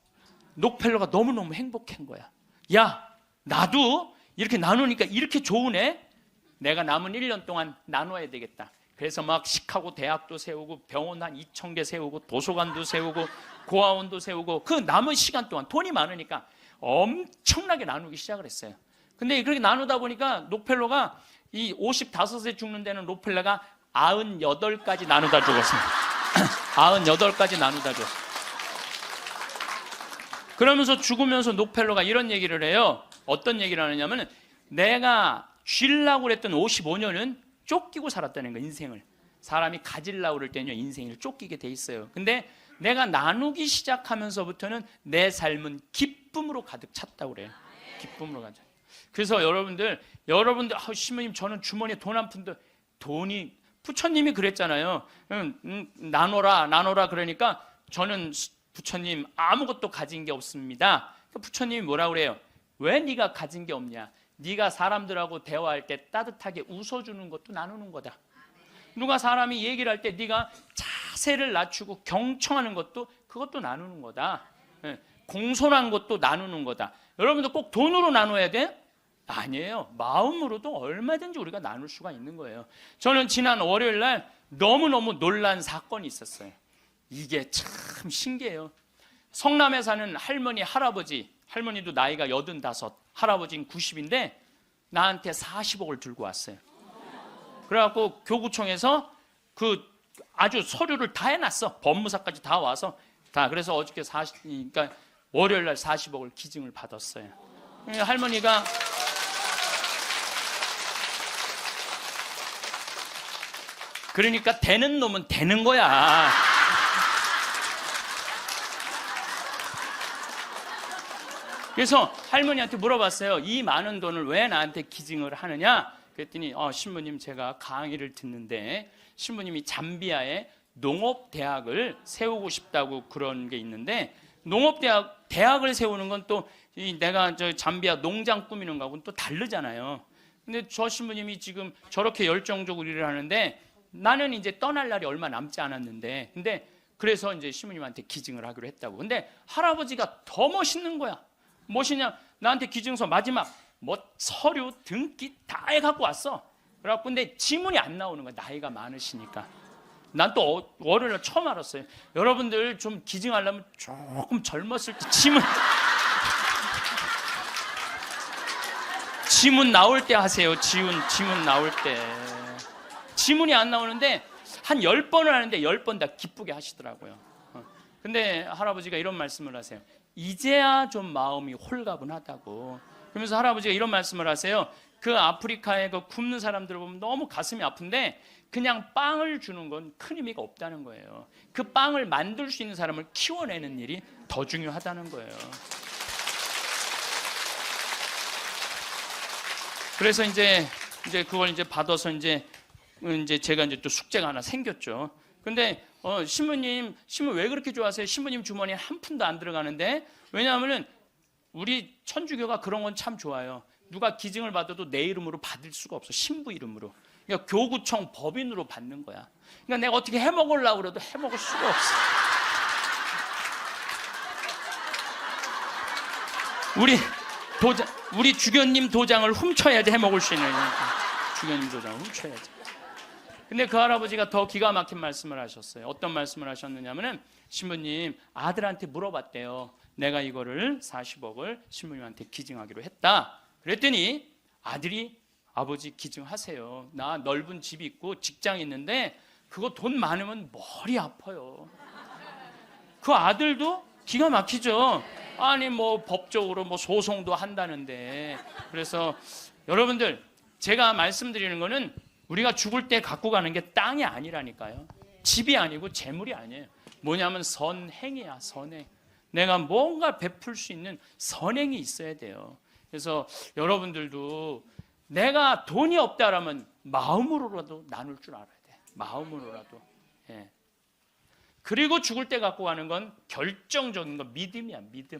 록펠러가 너무너무 행복한 거야. 야, 나도 이렇게 나누니까 이렇게 좋으네. 내가 남은 1년 동안 나눠야 되겠다. 그래서 막 시카고 대학도 세우고 병원 한 2,000개 세우고 도서관도 세우고 고아원도 세우고 그 남은 시간 동안 돈이 많으니까 엄청나게 나누기 시작을 했어요. 근데 그렇게 나누다 보니까 록펠러가 이 55세 죽는 데는 록펠러가 98까지 나누다 죽었습니다. 98까지 나누다 죽었어요. 그러면서 죽으면서 록펠러가 이런 얘기를 해요. 어떤 얘기를 하느냐면 내가 쉬려고 그랬던 55년은 쫓기고 살았다는 거예요. 인생을. 사람이 가지려고 그럴 때는요, 인생을 쫓기게 돼 있어요. 근데 내가 나누기 시작하면서부터는 내 삶은 기쁨으로 가득 찼다고 그래요. 기쁨으로 가득. 그래서 여러분들 신부님 저는 주머니에 돈 한 푼도, 돈이 부처님이 그랬잖아요. 나눠라 그러니까 저는 부처님 아무것도 가진 게 없습니다. 부처님이 뭐라고 그래요? 왜 네가 가진 게 없냐? 네가 사람들하고 대화할 때 따뜻하게 웃어주는 것도 나누는 거다. 누가 사람이 얘기를 할 때 네가 자세를 낮추고 경청하는 것도 그것도 나누는 거다. 공손한 것도 나누는 거다. 여러분도 꼭 돈으로 나눠야 돼? 아니에요. 마음으로도 얼마든지 우리가 나눌 수가 있는 거예요. 저는 지난 월요일 날 너무너무 놀란 사건이 있었어요. 이게 참 신기해요. 성남에 사는 할머니, 할머니도 나이가 85, 할아버지는 90인데 나한테 40억을 들고 왔어요. 그래갖고 교구청에서 아주 서류를 다 해놨어. 법무사까지 다 와서 다. 그래서 어저께 그러니까 월요일 날 40억을 기증을 받았어요. 할머니가 그러니까 되는 놈은 되는 거야. 그래서 할머니한테 물어봤어요. 이 많은 돈을 왜 나한테 기증을 하느냐? 그랬더니 신부님 제가 강의를 듣는데 신부님이 잠비아에 농업대학을 세우고 싶다고 그런 게 있는데 대학을 세우는 건 또 내가 저 잠비아 농장 꾸미는 거하고는 또 다르잖아요. 근데 저 신부님이 지금 저렇게 열정적으로 일을 하는데 나는 이제 떠날 날이 얼마 남지 않았는데 근데 그래서 이제 신부님한테 기증을 하기로 했다고. 근데 할아버지가 더 멋있는 거야. 무엇이냐? 나한테 기증서 마지막 서류 등기 다 해갖고 왔어. 그래갖고 근데 지문이 안 나오는 거야. 나이가 많으시니까. 난 또 월요일날 처음 알았어요. 여러분들 좀 기증하려면 조금 젊었을 때 지문 나올 때 하세요. 지문 나올 때. 지문이 안 나오는데 한 10번을 하는데 10번 다 기쁘게 하시더라고요. 근데 할아버지가 이런 말씀을 하세요. 이제야 좀 마음이 홀가분하다고. 그러면서 할아버지가 이런 말씀을 하세요. 그 아프리카에 그 굶는 사람들을 보면 너무 가슴이 아픈데 그냥 빵을 주는 건 큰 의미가 없다는 거예요. 그 빵을 만들 수 있는 사람을 키워내는 일이 더 중요하다는 거예요. 그래서 이제 그걸 이제 받아서 이제 제가 이제 또 숙제가 하나 생겼죠. 근데 신부님 왜 그렇게 좋아하세요? 신부님 주머니에 한 푼도 안 들어가는데. 왜냐하면은 우리 천주교가 그런 건 참 좋아요. 누가 기증을 받아도 내 이름으로 받을 수가 없어. 신부 이름으로. 그러니까 교구청 법인으로 받는 거야. 그러니까 내가 어떻게 해먹으려고 그래도 해먹을 수가 없어. 우리 주교님 도장을 훔쳐야지 해먹을 수 있는 거니까. 주교님 도장을 훔쳐야지. 근데 그 할아버지가 더 기가 막힌 말씀을 하셨어요. 어떤 말씀을 하셨느냐면은 신부님 아들한테 물어봤대요. 내가 이거를 40억을 신부님한테 기증하기로 했다. 그랬더니 아들이 아버지 기증하세요. 나 넓은 집이 있고 직장이 있는데 그거 돈 많으면 머리 아파요. 그 아들도 기가 막히죠. 아니 법적으로 소송도 한다는데. 그래서 여러분들 제가 말씀드리는 거는 우리가 죽을 때 갖고 가는 게 땅이 아니라니까요. 집이 아니고 재물이 아니에요. 뭐냐면 선행이야. 선행. 내가 뭔가 베풀 수 있는 선행이 있어야 돼요. 그래서 여러분들도 내가 돈이 없다라면 마음으로라도 나눌 줄 알아야 돼. 마음으로라도. 예. 그리고 죽을 때 갖고 가는 건 결정적인 건 믿음이야. 믿음.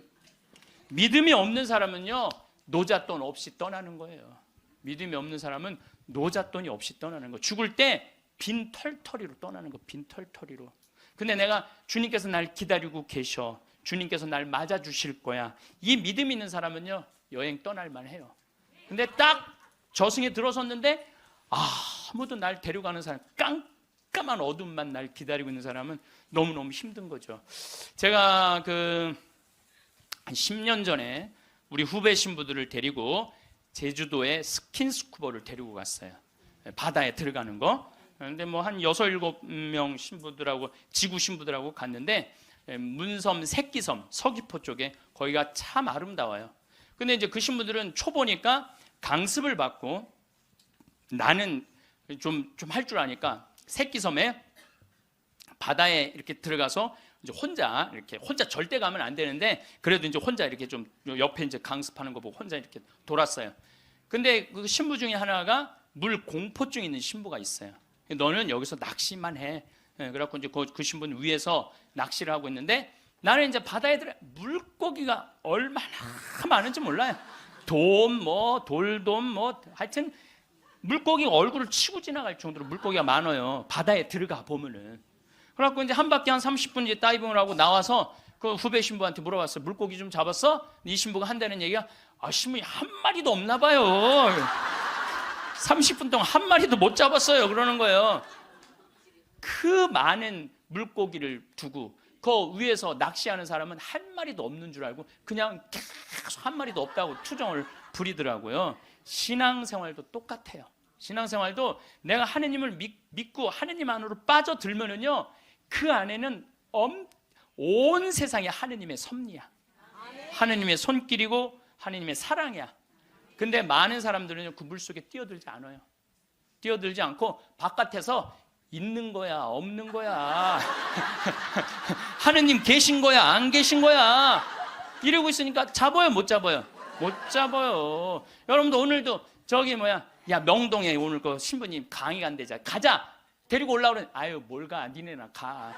믿음이 없는 사람은요 노잣돈 없이 떠나는 거예요. 믿음이 없는 사람은 노잣돈이 없이 떠나는 거. 죽을 때 빈 털터리로 떠나는 거. 빈 털터리로. 근데 내가 주님께서 날 기다리고 계셔. 주님께서 날 맞아주실 거야. 이 믿음이 있는 사람은요 여행 떠날만 해요. 근데 딱 저승에 들어섰는데 아무도 날 데려가는 사람, 깜깜한 어둠만 날 기다리고 있는 사람은 너무너무 힘든 거죠. 제가 한 10년 전에 우리 후배 신부들을 데리고 제주도에 스킨스쿠버를 데리고 갔어요. 바다에 들어가는 거. 근데 뭐 한 6-7명 신부들하고 지구 신부들하고 갔는데 문섬 새끼섬 서귀포 쪽에 거기가 참 아름다워요. 근데 이제 그 신부들은 초보니까 강습을 받고 나는 좀 할 줄 아니까 새끼섬에 바다에 이렇게 들어가서 이제 혼자 절대 가면 안 되는데 그래도 이제 혼자 이렇게 좀 옆에 이제 강습하는 거 보고 혼자 이렇게 돌았어요. 근데 그 신부 중에 하나가 물 공포증 있는 신부가 있어요. 너는 여기서 낚시만 해. 그래갖고 이제 그 신부는 위에서 낚시를 하고 있는데 나는 이제 바다에 들어 물고기가 얼마나 많은지 몰라요. 돌돔 하여튼 물고기가 얼굴을 치고 지나갈 정도로 물고기가 많아요. 바다에 들어가 보면은. 그래갖고 이제 한 바퀴 한 30분 이제 다이빙을 하고 나와서 그 후배 신부한테 물어봤어요. 물고기 좀 잡았어? 이 신부가 한다는 얘기가 신부이 한 마리도 없나 봐요. 30분 동안 한 마리도 못 잡았어요. 그러는 거예요. 그 많은 물고기를 두고 그 위에서 낚시하는 사람은 한 마리도 없는 줄 알고 그냥 계속 한 마리도 없다고 투정을 부리더라고요. 신앙생활도 똑같아요. 신앙생활도 내가 하느님을 믿고 하느님 안으로 빠져들면은요, 그 안에는 온 세상이 하느님의 섭리야. 하느님의 손길이고 하느님의 사랑이야. 근데 많은 사람들은 그 물속에 뛰어들지 않아요. 뛰어들지 않고 바깥에서 있는 거야, 없는 거야. 하느님 계신 거야, 안 계신 거야. 이러고 있으니까 잡아요, 못 잡아요? 못 잡아요. 여러분도 오늘도 야 명동에 오늘 그 신부님 강의 간대자 가자. 데리고 올라오는 아유 뭘 가, 니네나 가.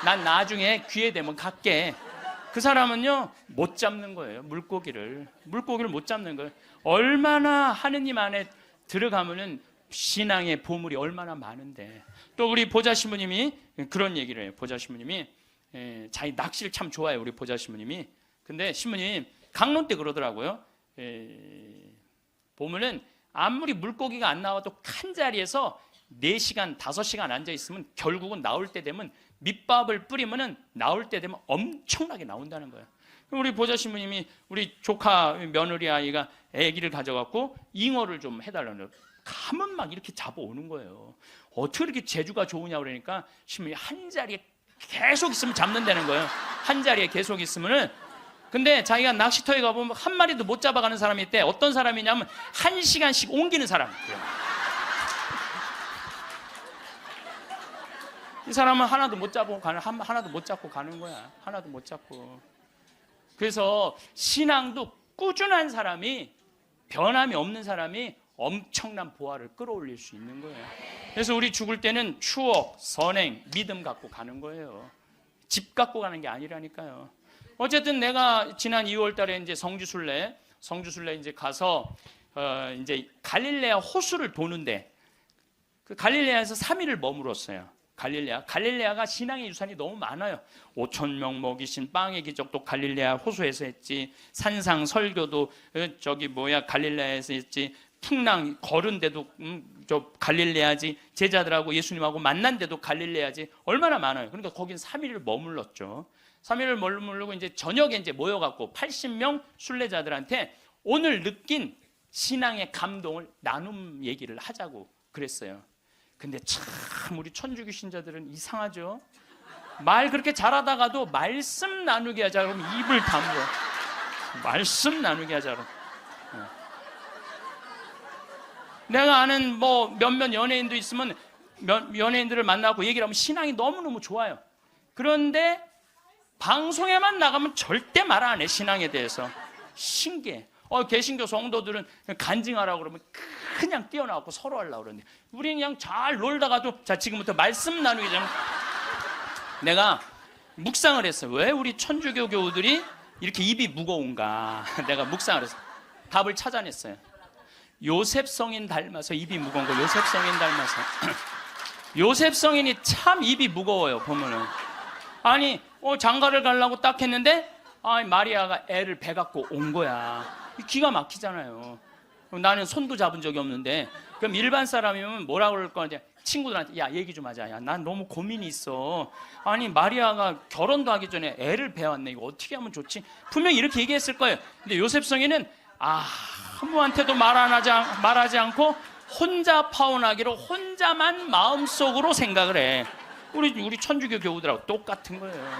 난 나중에 기회 되면 갈게. 그 사람은요 못 잡는 거예요. 물고기를 못 잡는 거예요. 얼마나 하느님 안에 들어가면은 신앙의 보물이 얼마나 많은데. 또 우리 보자 신부님이 그런 얘기를 해요. 보자 신부님이 자기 낚시를 참 좋아해요. 우리 보자 신부님이. 근데 신부님 강론 때 그러더라고요. 보면은 아무리 물고기가 안 나와도 한 자리에서 4시간, 5시간 앉아있으면 결국은 나올 때 되면 밑밥을 뿌리면은 나올 때 되면 엄청나게 나온다는 거예요. 우리 보자 신부님이 우리 조카 며느리 아이가 아기를 가져갖고 잉어를 좀 해달라는 거예요. 가면 막 이렇게 잡아오는 거예요. 어떻게 이렇게 재주가 좋으냐 그러니까 신부님이 한 자리에 계속 있으면 잡는다는 거예요. 한 자리에 계속 있으면은. 근데 자기가 낚시터에 가보면 한 마리도 못 잡아가는 사람이 있대. 어떤 사람이냐면 1시간씩 옮기는 사람. 이 사람은 하나도 못 잡고 가는 거야. 하나도 못 잡고. 그래서 신앙도 꾸준한 사람이, 변함이 없는 사람이 엄청난 보화를 끌어올릴 수 있는 거예요. 그래서 우리 죽을 때는 추억, 선행, 믿음 갖고 가는 거예요. 집 갖고 가는 게 아니라니까요. 어쨌든 내가 지난 2월 달에 이제 성주순례 이제 가서 이제 갈릴레아 호수를 도는데 그 갈릴레아에서 3일을 머물었어요. 갈릴레아가 신앙의 유산이 너무 많아요. 5,000명 먹이신 빵의 기적도 갈릴레아 호수에서 했지. 산상 설교도 갈릴레아에서 했지. 풍랑 걸은 데도 갈릴레아지. 제자들하고 예수님하고 만난 데도 갈릴레아지. 얼마나 많아요. 그러니까 거긴 3일을 머물렀죠. 3일을 머무르고 이제 저녁에 이제 모여갖고 80명 순례자들한테 오늘 느낀 신앙의 감동을 나눔 얘기를 하자고 그랬어요. 근데 참 우리 천주교 신자들은 이상하죠. 말 그렇게 잘하다가도 말씀 나누게 하자 그러면 입을 다물어. 말씀 나누게 하자 그러면. 내가 아는 몇몇 연예인도 있으면 연예인들을 만나고 얘기를 하면 신앙이 너무너무 좋아요. 그런데 방송에만 나가면 절대 말 안 해. 신앙에 대해서. 신기해. 개신교 성도들은 간증하라고 그러면 그냥 뛰어나가고 서로 하려고 그러는데 우리는 그냥 잘 놀다가도 자 지금부터 말씀 나누기 전에 내가 묵상을 했어요. 왜 우리 천주교 교우들이 이렇게 입이 무거운가. 내가 묵상을 했어요. 답을 찾아냈어요. 요셉 성인 닮아서 입이 무거운 거. 요셉 성인 닮아서. 요셉 성인이 참 입이 무거워요. 보면은 아니 장가를 가려고 딱 했는데 마리아가 애를 배 갖고 온 거야. 기가 막히잖아요. 나는 손도 잡은 적이 없는데 그럼 일반 사람이면 뭐라 그럴 거냐. 친구들한테 야 얘기 좀 하자. 야 난 너무 고민이 있어. 아니 마리아가 결혼도 하기 전에 애를 배웠네. 이거 어떻게 하면 좋지? 분명히 이렇게 얘기했을 거예요. 근데 요셉 성인은 아무한테도 말하지 않고 혼자 파혼하기로 혼자만 마음속으로 생각을 해. 우리 천주교 교우들하고 똑같은 거예요.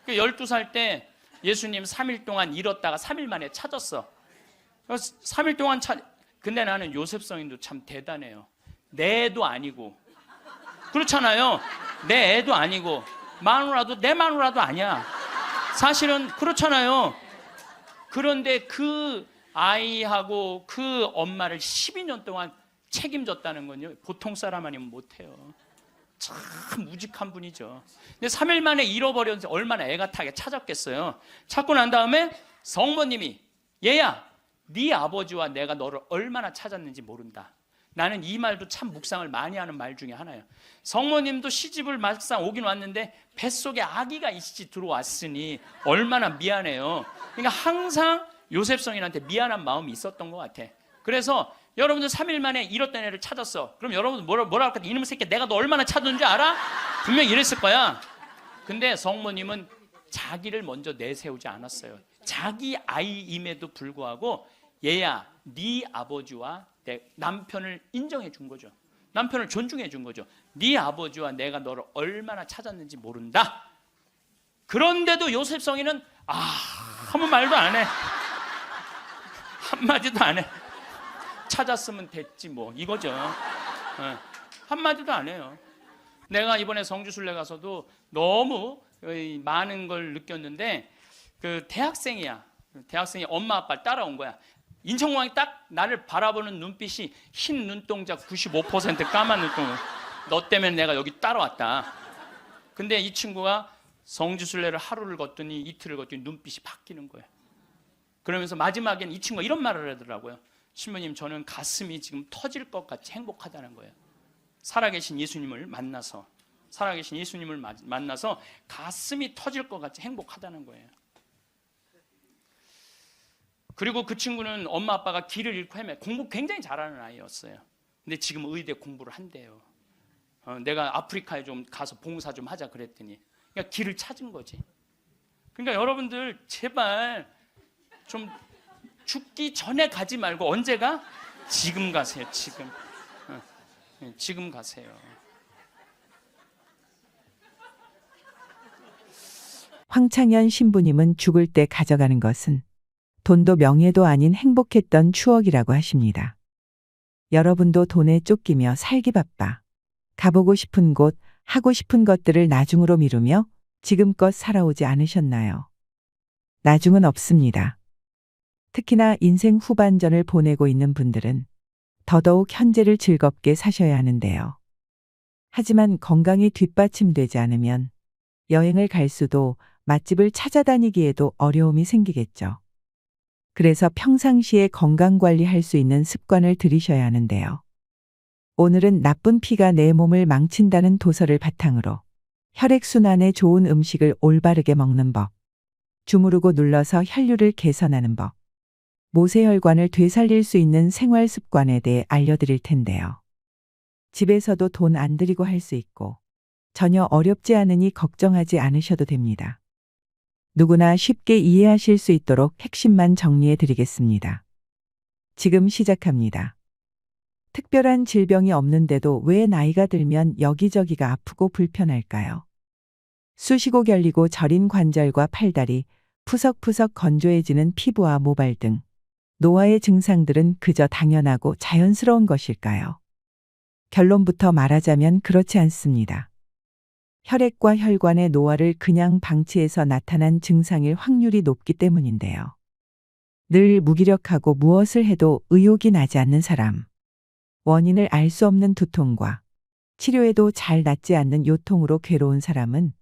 12살 때 예수님 3일 동안 잃었다가 3일 만에 찾았어. 3일 동안 근데 나는 요셉 성인도 참 대단해요. 내 애도 아니고, 그렇잖아요. 내 애도 아니고 마누라도 내 마누라도 아니야. 사실은 그렇잖아요. 그런데 그 아이하고 그 엄마를 12년 동안 책임졌다는 건요, 보통 사람 아니면 못해요. 참 무직한 분이죠. 근데 3일 만에 잃어버렸는데 얼마나 애가 타게 찾았겠어요. 찾고 난 다음에 성모님이, 얘야, 네 아버지와 내가 너를 얼마나 찾았는지 모른다. 나는 이 말도 참 묵상을 많이 하는 말 중에 하나예요. 성모님도 시집을 막상 오긴 왔는데 뱃속에 아기가 이씨 들어왔으니 얼마나 미안해요. 그러니까 항상 요셉 성인한테 미안한 마음이 있었던 것 같아. 그래서 여러분들 3일 만에 잃었던 애를 찾았어. 그럼 여러분들 뭐라 할까? 이놈의 새끼, 내가 너 얼마나 찾은 줄 알아? 분명히 이랬을 거야. 근데 성모님은 자기를 먼저 내세우지 않았어요. 자기 아이임에도 불구하고 얘야, 네 아버지와 내 남편을 인정해 준 거죠. 남편을 존중해 준 거죠. 네 아버지와 내가 너를 얼마나 찾았는지 모른다. 그런데도 요셉 성인은 아무 말도 안 해. 한마디도 안 해. 찾았으면 됐지 뭐, 이거죠. 한마디도 안 해요. 내가 이번에 성주순례 가서도 너무 많은 걸 느꼈는데, 그 대학생이야. 대학생이 엄마 아빠를 따라온 거야. 인천공항이 딱 나를 바라보는 눈빛이 흰 눈동자 95% 까만 눈동자. 너 때문에 내가 여기 따라왔다. 근데 이 친구가 성주순례를 하루를 걷더니 이틀을 걷더니 눈빛이 바뀌는 거예요. 그러면서 마지막엔 이 친구가 이런 말을 하더라고요. 신부님, 저는 가슴이 지금 터질 것 같이 행복하다는 거예요. 살아계신 예수님을 만나서 가슴이 터질 것 같이 행복하다는 거예요. 그리고 그 친구는 엄마 아빠가 길을 잃고 공부 굉장히 잘하는 아이였어요. 근데 지금 의대 공부를 한대요. 내가 아프리카에 좀 가서 봉사 좀 하자 그랬더니, 그러니까 길을 찾은 거지. 그러니까 여러분들 제발 좀 죽기 전에 가지 말고 언제 가? 지금 가세요. 지금 가세요. 황창현 신부님은 죽을 때 가져가는 것은 돈도 명예도 아닌 행복했던 추억이라고 하십니다. 여러분도 돈에 쫓기며 살기 바빠 가보고 싶은 곳, 하고 싶은 것들을 나중으로 미루며 지금껏 살아오지 않으셨나요? 나중은 없습니다. 특히나 인생 후반전을 보내고 있는 분들은 더더욱 현재를 즐겁게 사셔야 하는데요. 하지만 건강이 뒷받침되지 않으면 여행을 갈 수도, 맛집을 찾아다니기에도 어려움이 생기겠죠. 그래서 평상시에 건강관리할 수 있는 습관을 들이셔야 하는데요. 오늘은 나쁜 피가 내 몸을 망친다는 도서를 바탕으로 혈액순환에 좋은 음식을 올바르게 먹는 법, 주무르고 눌러서 혈류를 개선하는 법, 모세혈관을 되살릴 수 있는 생활 습관에 대해 알려드릴 텐데요. 집에서도 돈 안 들이고 할 수 있고 전혀 어렵지 않으니 걱정하지 않으셔도 됩니다. 누구나 쉽게 이해하실 수 있도록 핵심만 정리해 드리겠습니다. 지금 시작합니다. 특별한 질병이 없는데도 왜 나이가 들면 여기저기가 아프고 불편할까요? 쑤시고 결리고 저린 관절과 팔다리, 푸석푸석 건조해지는 피부와 모발 등 노화의 증상들은 그저 당연하고 자연스러운 것일까요? 결론부터 말하자면 그렇지 않습니다. 혈액과 혈관의 노화를 그냥 방치해서 나타난 증상일 확률이 높기 때문인데요. 늘 무기력하고 무엇을 해도 의욕이 나지 않는 사람, 원인을 알 수 없는 두통과 치료해도 잘 낫지 않는 요통으로 괴로운 사람은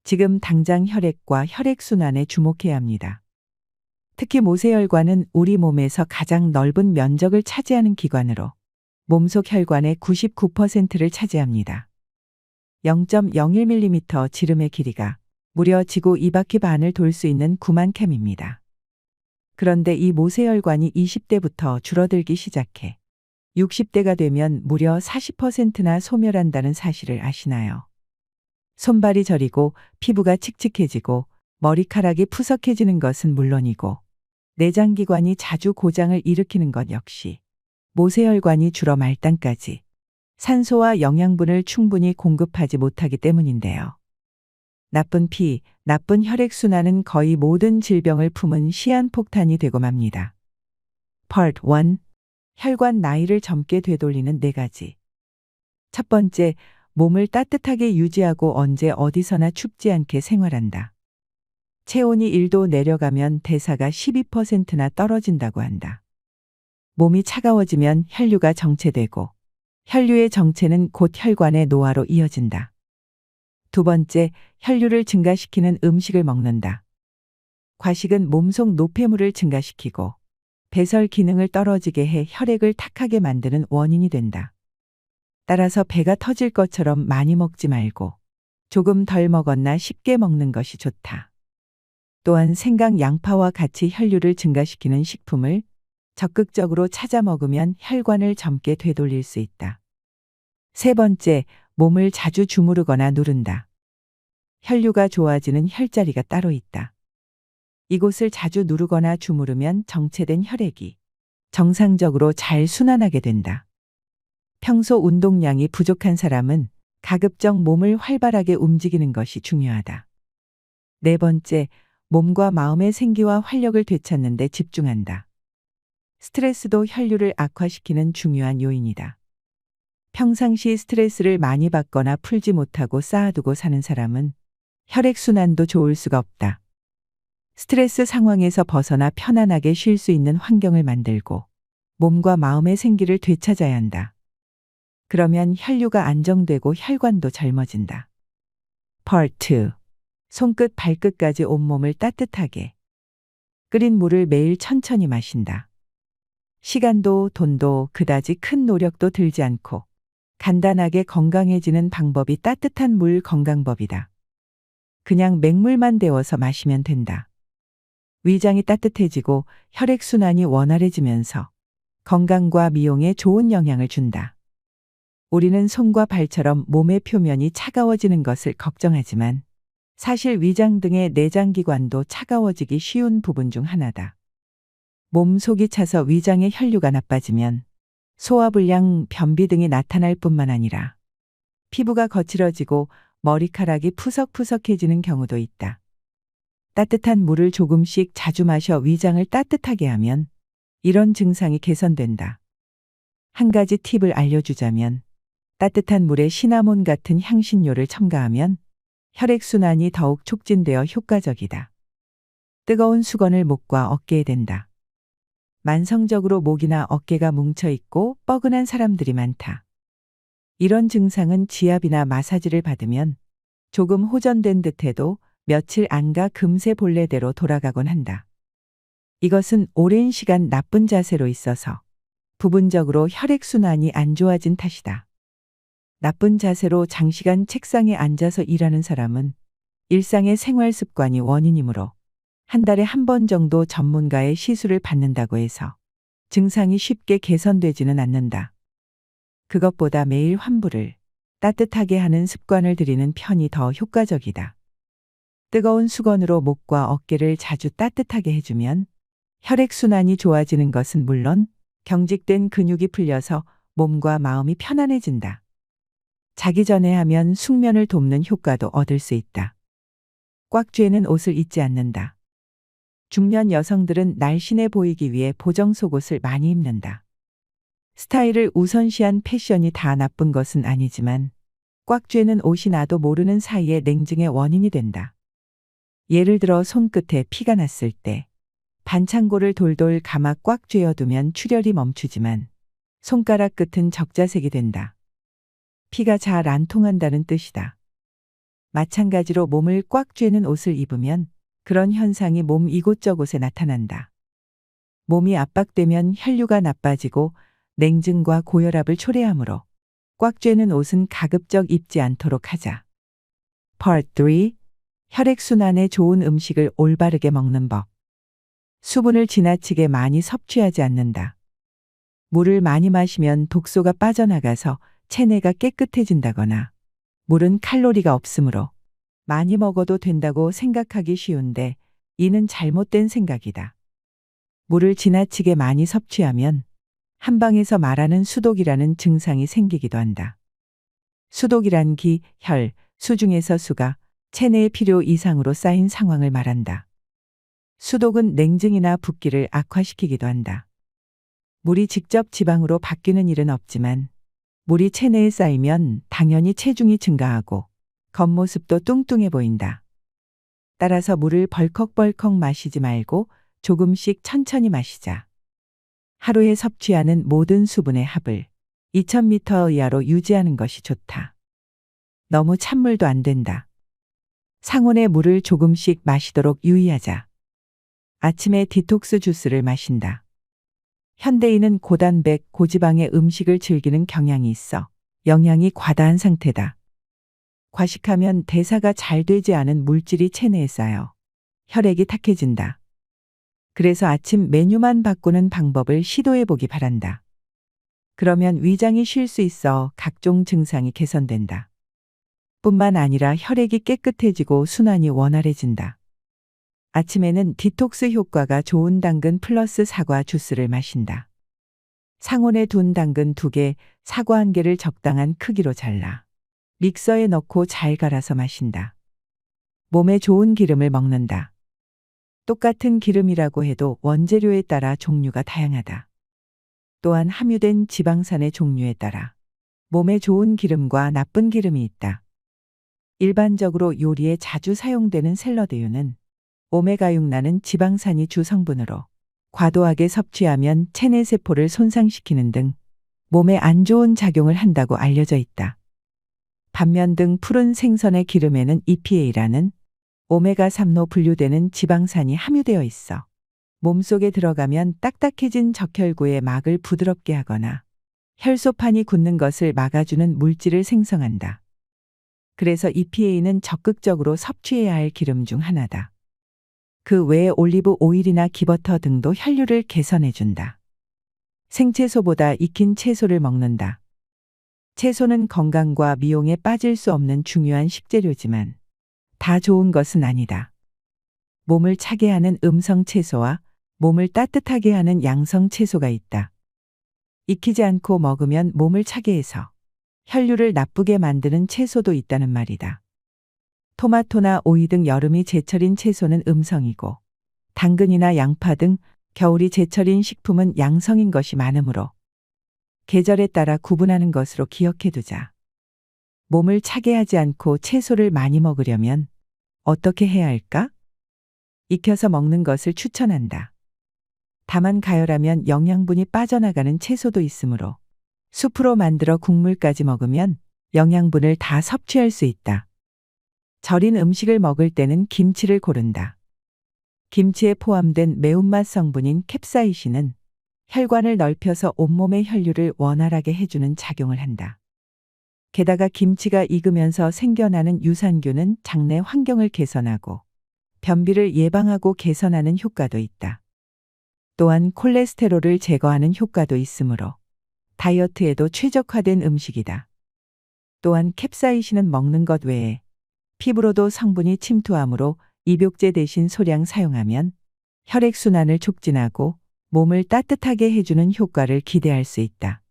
지금 당장 혈액과 혈액순환에 주목해야 합니다. 특히 모세혈관은 우리 몸에서 가장 넓은 면적을 차지하는 기관으로 몸속 혈관의 99%를 차지합니다. 0.01mm 지름의 길이가 무려 지구 2바퀴 반을 돌 수 있는 9만 캠입니다. 그런데 이 모세혈관이 20대부터 줄어들기 시작해 60대가 되면 무려 40%나 소멸한다는 사실을 아시나요? 손발이 저리고 피부가 칙칙해지고 머리카락이 푸석해지는 것은 물론이고 내장기관이 자주 고장을 일으키는 것 역시 모세혈관이 줄어 말단까지 산소와 영양분을 충분히 공급하지 못하기 때문인데요. 나쁜 피, 나쁜 혈액순환은 거의 모든 질병을 품은 시한폭탄이 되고 맙니다. Part 1. 혈관 나이를 젊게 되돌리는 4가지. 첫 번째, 몸을 따뜻하게 유지하고 언제 어디서나 춥지 않게 생활한다. 체온이 1도 내려가면 대사가 12%나 떨어진다고 한다. 몸이 차가워지면 혈류가 정체되고 혈류의 정체는 곧 혈관의 노화로 이어진다. 두 번째, 혈류를 증가시키는 음식을 먹는다. 과식은 몸속 노폐물을 증가시키고 배설 기능을 떨어지게 해 혈액을 탁하게 만드는 원인이 된다. 따라서 배가 터질 것처럼 많이 먹지 말고 조금 덜 먹었나 쉽게 먹는 것이 좋다. 또한 생강, 양파와 같이 혈류를 증가시키는 식품을 적극적으로 찾아 먹으면 혈관을 젊게 되돌릴 수 있다. 세 번째, 몸을 자주 주무르거나 누른다. 혈류가 좋아지는 혈자리가 따로 있다. 이곳을 자주 누르거나 주무르면 정체된 혈액이 정상적으로 잘 순환하게 된다. 평소 운동량이 부족한 사람은 가급적 몸을 활발하게 움직이는 것이 중요하다. 네 번째, 몸과 마음의 생기와 활력을 되찾는 데 집중한다. 스트레스도 혈류를 악화시키는 중요한 요인이다. 평상시 스트레스를 많이 받거나 풀지 못하고 쌓아두고 사는 사람은 혈액순환도 좋을 수가 없다. 스트레스 상황에서 벗어나 편안하게 쉴 수 있는 환경을 만들고 몸과 마음의 생기를 되찾아야 한다. 그러면 혈류가 안정되고 혈관도 젊어진다. Part 2. 손끝 발끝까지 온몸을 따뜻하게 끓인 물을 매일 천천히 마신다. 시간도 돈도 그다지 큰 노력도 들지 않고 간단하게 건강해지는 방법이 따뜻한 물 건강법이다. 그냥 맹물만 데워서 마시면 된다. 위장이 따뜻해지고 혈액순환이 원활해지면서 건강과 미용에 좋은 영향을 준다. 우리는 손과 발처럼 몸의 표면이 차가워지는 것을 걱정하지만 사실 위장 등의 내장기관도 차가워지기 쉬운 부분 중 하나다. 몸 속이 차서 위장의 혈류가 나빠지면 소화불량, 변비 등이 나타날 뿐만 아니라 피부가 거칠어지고 머리카락이 푸석푸석해지는 경우도 있다. 따뜻한 물을 조금씩 자주 마셔 위장을 따뜻하게 하면 이런 증상이 개선된다. 한 가지 팁을 알려주자면 따뜻한 물에 시나몬 같은 향신료를 첨가하면 혈액순환이 더욱 촉진되어 효과적이다. 뜨거운 수건을 목과 어깨에 댄다. 만성적으로 목이나 어깨가 뭉쳐있고 뻐근한 사람들이 많다. 이런 증상은 지압이나 마사지를 받으면 조금 호전된 듯해도 며칠 안가 금세 본래대로 돌아가곤 한다. 이것은 오랜 시간 나쁜 자세로 있어서 부분적으로 혈액순환이 안 좋아진 탓이다. 나쁜 자세로 장시간 책상에 앉아서 일하는 사람은 일상의 생활 습관이 원인이므로 한 달에 한 번 정도 전문가의 시술을 받는다고 해서 증상이 쉽게 개선되지는 않는다. 그것보다 매일 환부를 따뜻하게 하는 습관을 들이는 편이 더 효과적이다. 뜨거운 수건으로 목과 어깨를 자주 따뜻하게 해주면 혈액순환이 좋아지는 것은 물론 경직된 근육이 풀려서 몸과 마음이 편안해진다. 자기 전에 하면 숙면을 돕는 효과도 얻을 수 있다. 꽉 쬐는 옷을 입지 않는다. 중년 여성들은 날씬해 보이기 위해 보정 속옷을 많이 입는다. 스타일을 우선시한 패션이 다 나쁜 것은 아니지만 꽉 쬐는 옷이 나도 모르는 사이에 냉증의 원인이 된다. 예를 들어 손끝에 피가 났을 때 반창고를 돌돌 감아 꽉 쬐어두면 출혈이 멈추지만 손가락 끝은 적자색이 된다. 피가 잘 안 통한다는 뜻이다. 마찬가지로 몸을 꽉 쬐는 옷을 입으면 그런 현상이 몸 이곳저곳에 나타난다. 몸이 압박되면 혈류가 나빠지고 냉증과 고혈압을 초래하므로 꽉 쬐는 옷은 가급적 입지 않도록 하자. Part 3. 혈액순환에 좋은 음식을 올바르게 먹는 법. 수분을 지나치게 많이 섭취하지 않는다. 물을 많이 마시면 독소가 빠져나가서 체내가 깨끗해진다거나 물은 칼로리가 없으므로 많이 먹어도 된다고 생각하기 쉬운데 이는 잘못된 생각이다. 물을 지나치게 많이 섭취하면 한방에서 말하는 수독이라는 증상이 생기기도 한다. 수독이란 기, 혈, 수 중에서 수가 체내의 필요 이상으로 쌓인 상황을 말한다. 수독은 냉증이나 붓기를 악화시키기도 한다. 물이 직접 지방으로 바뀌는 일은 없지만 물이 체내에 쌓이면 당연히 체중이 증가하고 겉모습도 뚱뚱해 보인다. 따라서 물을 벌컥벌컥 마시지 말고 조금씩 천천히 마시자. 하루에 섭취하는 모든 수분의 합을 2000m 이하로 유지하는 것이 좋다. 너무 찬물도 안 된다. 상온의 물을 조금씩 마시도록 유의하자. 아침에 디톡스 주스를 마신다. 현대인은 고단백, 고지방의 음식을 즐기는 경향이 있어 영양이 과다한 상태다. 과식하면 대사가 잘 되지 않은 물질이 체내에 쌓여 혈액이 탁해진다. 그래서 아침 메뉴만 바꾸는 방법을 시도해 보기 바란다. 그러면 위장이 쉴 수 있어 각종 증상이 개선된다. 뿐만 아니라 혈액이 깨끗해지고 순환이 원활해진다. 아침에는 디톡스 효과가 좋은 당근 플러스 사과 주스를 마신다. 상온에 둔 당근 2개, 사과 1개를 적당한 크기로 잘라 믹서에 넣고 잘 갈아서 마신다. 몸에 좋은 기름을 먹는다. 똑같은 기름이라고 해도 원재료에 따라 종류가 다양하다. 또한 함유된 지방산의 종류에 따라 몸에 좋은 기름과 나쁜 기름이 있다. 일반적으로 요리에 자주 사용되는 샐러드유는 오메가6라는 지방산이 주 성분으로 과도하게 섭취하면 체내 세포를 손상시키는 등 몸에 안 좋은 작용을 한다고 알려져 있다. 반면 등 푸른 생선의 기름에는 EPA라는 오메가3로 분류되는 지방산이 함유되어 있어 몸속에 들어가면 딱딱해진 적혈구의 막을 부드럽게 하거나 혈소판이 굳는 것을 막아주는 물질을 생성한다. 그래서 EPA는 적극적으로 섭취해야 할 기름 중 하나다. 그 외에 올리브 오일이나 기버터 등도 혈류를 개선해준다. 생채소보다 익힌 채소를 먹는다. 채소는 건강과 미용에 빠질 수 없는 중요한 식재료지만 다 좋은 것은 아니다. 몸을 차게 하는 음성 채소와 몸을 따뜻하게 하는 양성 채소가 있다. 익히지 않고 먹으면 몸을 차게 해서 혈류를 나쁘게 만드는 채소도 있다는 말이다. 토마토나 오이 등 여름이 제철인 채소는 음성이고 당근이나 양파 등 겨울이 제철인 식품은 양성인 것이 많으므로 계절에 따라 구분하는 것으로 기억해 두자. 몸을 차게 하지 않고 채소를 많이 먹으려면 어떻게 해야 할까? 익혀서 먹는 것을 추천한다. 다만 가열하면 영양분이 빠져나가는 채소도 있으므로 수프로 만들어 국물까지 먹으면 영양분을 다 섭취할 수 있다. 절인 음식을 먹을 때는 김치를 고른다. 김치에 포함된 매운맛 성분인 캡사이신은 혈관을 넓혀서 온몸의 혈류를 원활하게 해주는 작용을 한다. 게다가 김치가 익으면서 생겨나는 유산균은 장내 환경을 개선하고 변비를 예방하고 개선하는 효과도 있다. 또한 콜레스테롤을 제거하는 효과도 있으므로 다이어트에도 최적화된 음식이다. 또한 캡사이신은 먹는 것 외에 피부로도 성분이 침투하므로 입욕제 대신 소량 사용하면 혈액순환을 촉진하고 몸을 따뜻하게 해주는 효과를 기대할 수 있다.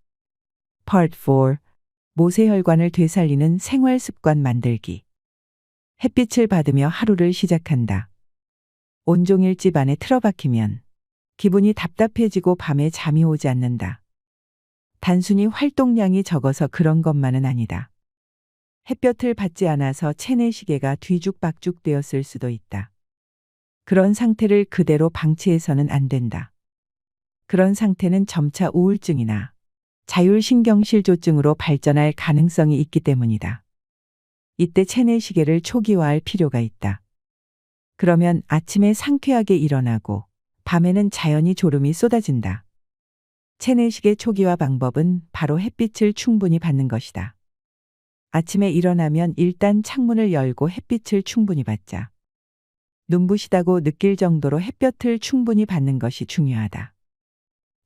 Part 4. 모세혈관을 되살리는 생활습관 만들기. 햇빛을 받으며 하루를 시작한다. 온종일 집 안에 틀어박히면 기분이 답답해지고 밤에 잠이 오지 않는다. 단순히 활동량이 적어서 그런 것만은 아니다. 햇볕을 받지 않아서 체내 시계가 뒤죽박죽 되었을 수도 있다. 그런 상태를 그대로 방치해서는 안 된다. 그런 상태는 점차 우울증이나 자율신경실조증으로 발전할 가능성이 있기 때문이다. 이때 체내 시계를 초기화할 필요가 있다. 그러면 아침에 상쾌하게 일어나고 밤에는 자연히 졸음이 쏟아진다. 체내 시계 초기화 방법은 바로 햇빛을 충분히 받는 것이다. 아침에 일어나면 일단 창문을 열고 햇빛을 충분히 받자. 눈부시다고 느낄 정도로 햇볕을 충분히 받는 것이 중요하다.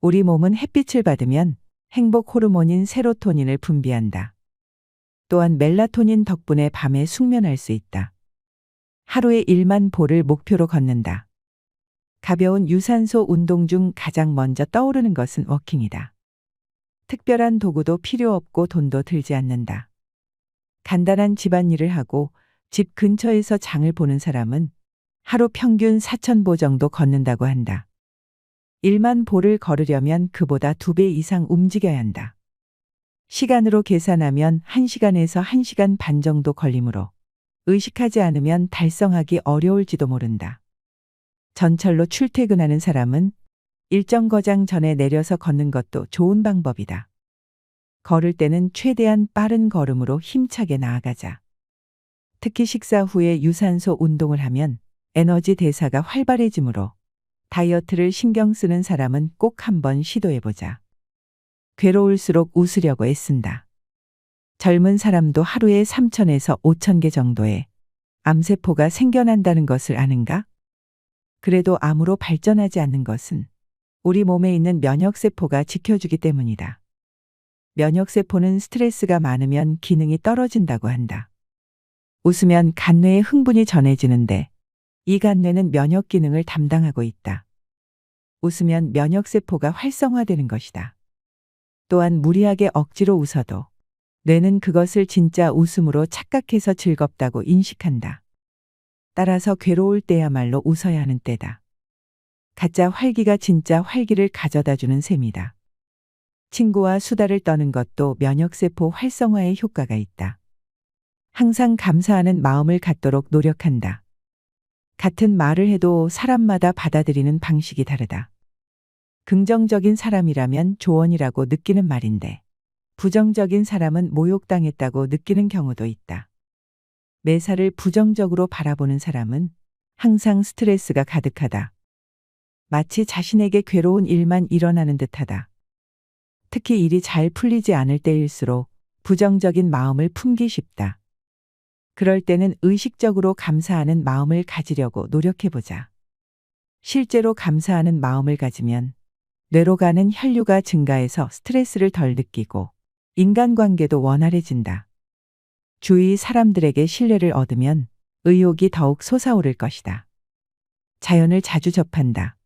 우리 몸은 햇빛을 받으면 행복 호르몬인 세로토닌을 분비한다. 또한 멜라토닌 덕분에 밤에 숙면할 수 있다. 하루에 1만 보를 목표로 걷는다. 가벼운 유산소 운동 중 가장 먼저 떠오르는 것은 워킹이다. 특별한 도구도 필요 없고 돈도 들지 않는다. 간단한 집안일을 하고 집 근처에서 장을 보는 사람은 하루 평균 4,000보 정도 걷는다고 한다. 1만 보를 걸으려면 그보다 2배 이상 움직여야 한다. 시간으로 계산하면 1시간에서 1시간 반 정도 걸리므로 의식하지 않으면 달성하기 어려울지도 모른다. 전철로 출퇴근하는 사람은 일정 거장 전에 내려서 걷는 것도 좋은 방법이다. 걸을 때는 최대한 빠른 걸음으로 힘차게 나아가자. 특히 식사 후에 유산소 운동을 하면 에너지 대사가 활발해지므로 다이어트를 신경 쓰는 사람은 꼭 한번 시도해보자. 괴로울수록 웃으려고 애쓴다. 젊은 사람도 하루에 3,000에서 5,000개 정도의 암세포가 생겨난다는 것을 아는가? 그래도 암으로 발전하지 않는 것은 우리 몸에 있는 면역세포가 지켜주기 때문이다. 면역세포는 스트레스가 많으면 기능이 떨어진다고 한다. 웃으면 간뇌에 흥분이 전해지는데 이 간뇌는 면역 기능을 담당하고 있다. 웃으면 면역세포가 활성화되는 것이다. 또한 무리하게 억지로 웃어도 뇌는 그것을 진짜 웃음으로 착각해서 즐겁다고 인식한다. 따라서 괴로울 때야말로 웃어야 하는 때다. 가짜 활기가 진짜 활기를 가져다 주는 셈이다. 친구와 수다를 떠는 것도 면역세포 활성화에 효과가 있다. 항상 감사하는 마음을 갖도록 노력한다. 같은 말을 해도 사람마다 받아들이는 방식이 다르다. 긍정적인 사람이라면 조언이라고 느끼는 말인데 부정적인 사람은 모욕당했다고 느끼는 경우도 있다. 매사를 부정적으로 바라보는 사람은 항상 스트레스가 가득하다. 마치 자신에게 괴로운 일만 일어나는 듯하다. 특히 일이 잘 풀리지 않을 때일수록 부정적인 마음을 품기 쉽다. 그럴 때는 의식적으로 감사하는 마음을 가지려고 노력해보자. 실제로 감사하는 마음을 가지면 뇌로 가는 혈류가 증가해서 스트레스를 덜 느끼고 인간관계도 원활해진다. 주위 사람들에게 신뢰를 얻으면 의욕이 더욱 솟아오를 것이다. 자연을 자주 접한다.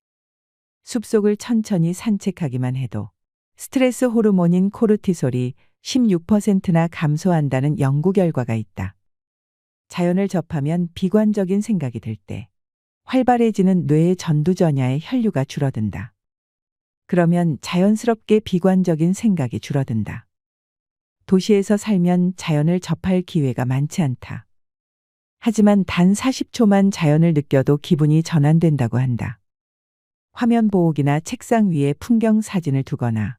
숲속을 천천히 산책하기만 해도 스트레스 호르몬인 코르티솔이 16%나 감소한다는 연구 결과가 있다. 자연을 접하면 비관적인 생각이 들 때 활발해지는 뇌의 전두전야의 혈류가 줄어든다. 그러면 자연스럽게 비관적인 생각이 줄어든다. 도시에서 살면 자연을 접할 기회가 많지 않다. 하지만 단 40초만 자연을 느껴도 기분이 전환된다고 한다. 화면 보호기나 책상 위에 풍경 사진을 두거나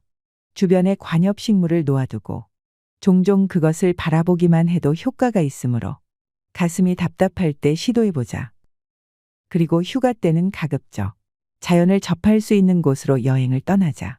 주변에 관엽식물을 놓아두고 종종 그것을 바라보기만 해도 효과가 있으므로 가슴이 답답할 때 시도해보자. 그리고 휴가 때는 가급적 자연을 접할 수 있는 곳으로 여행을 떠나자.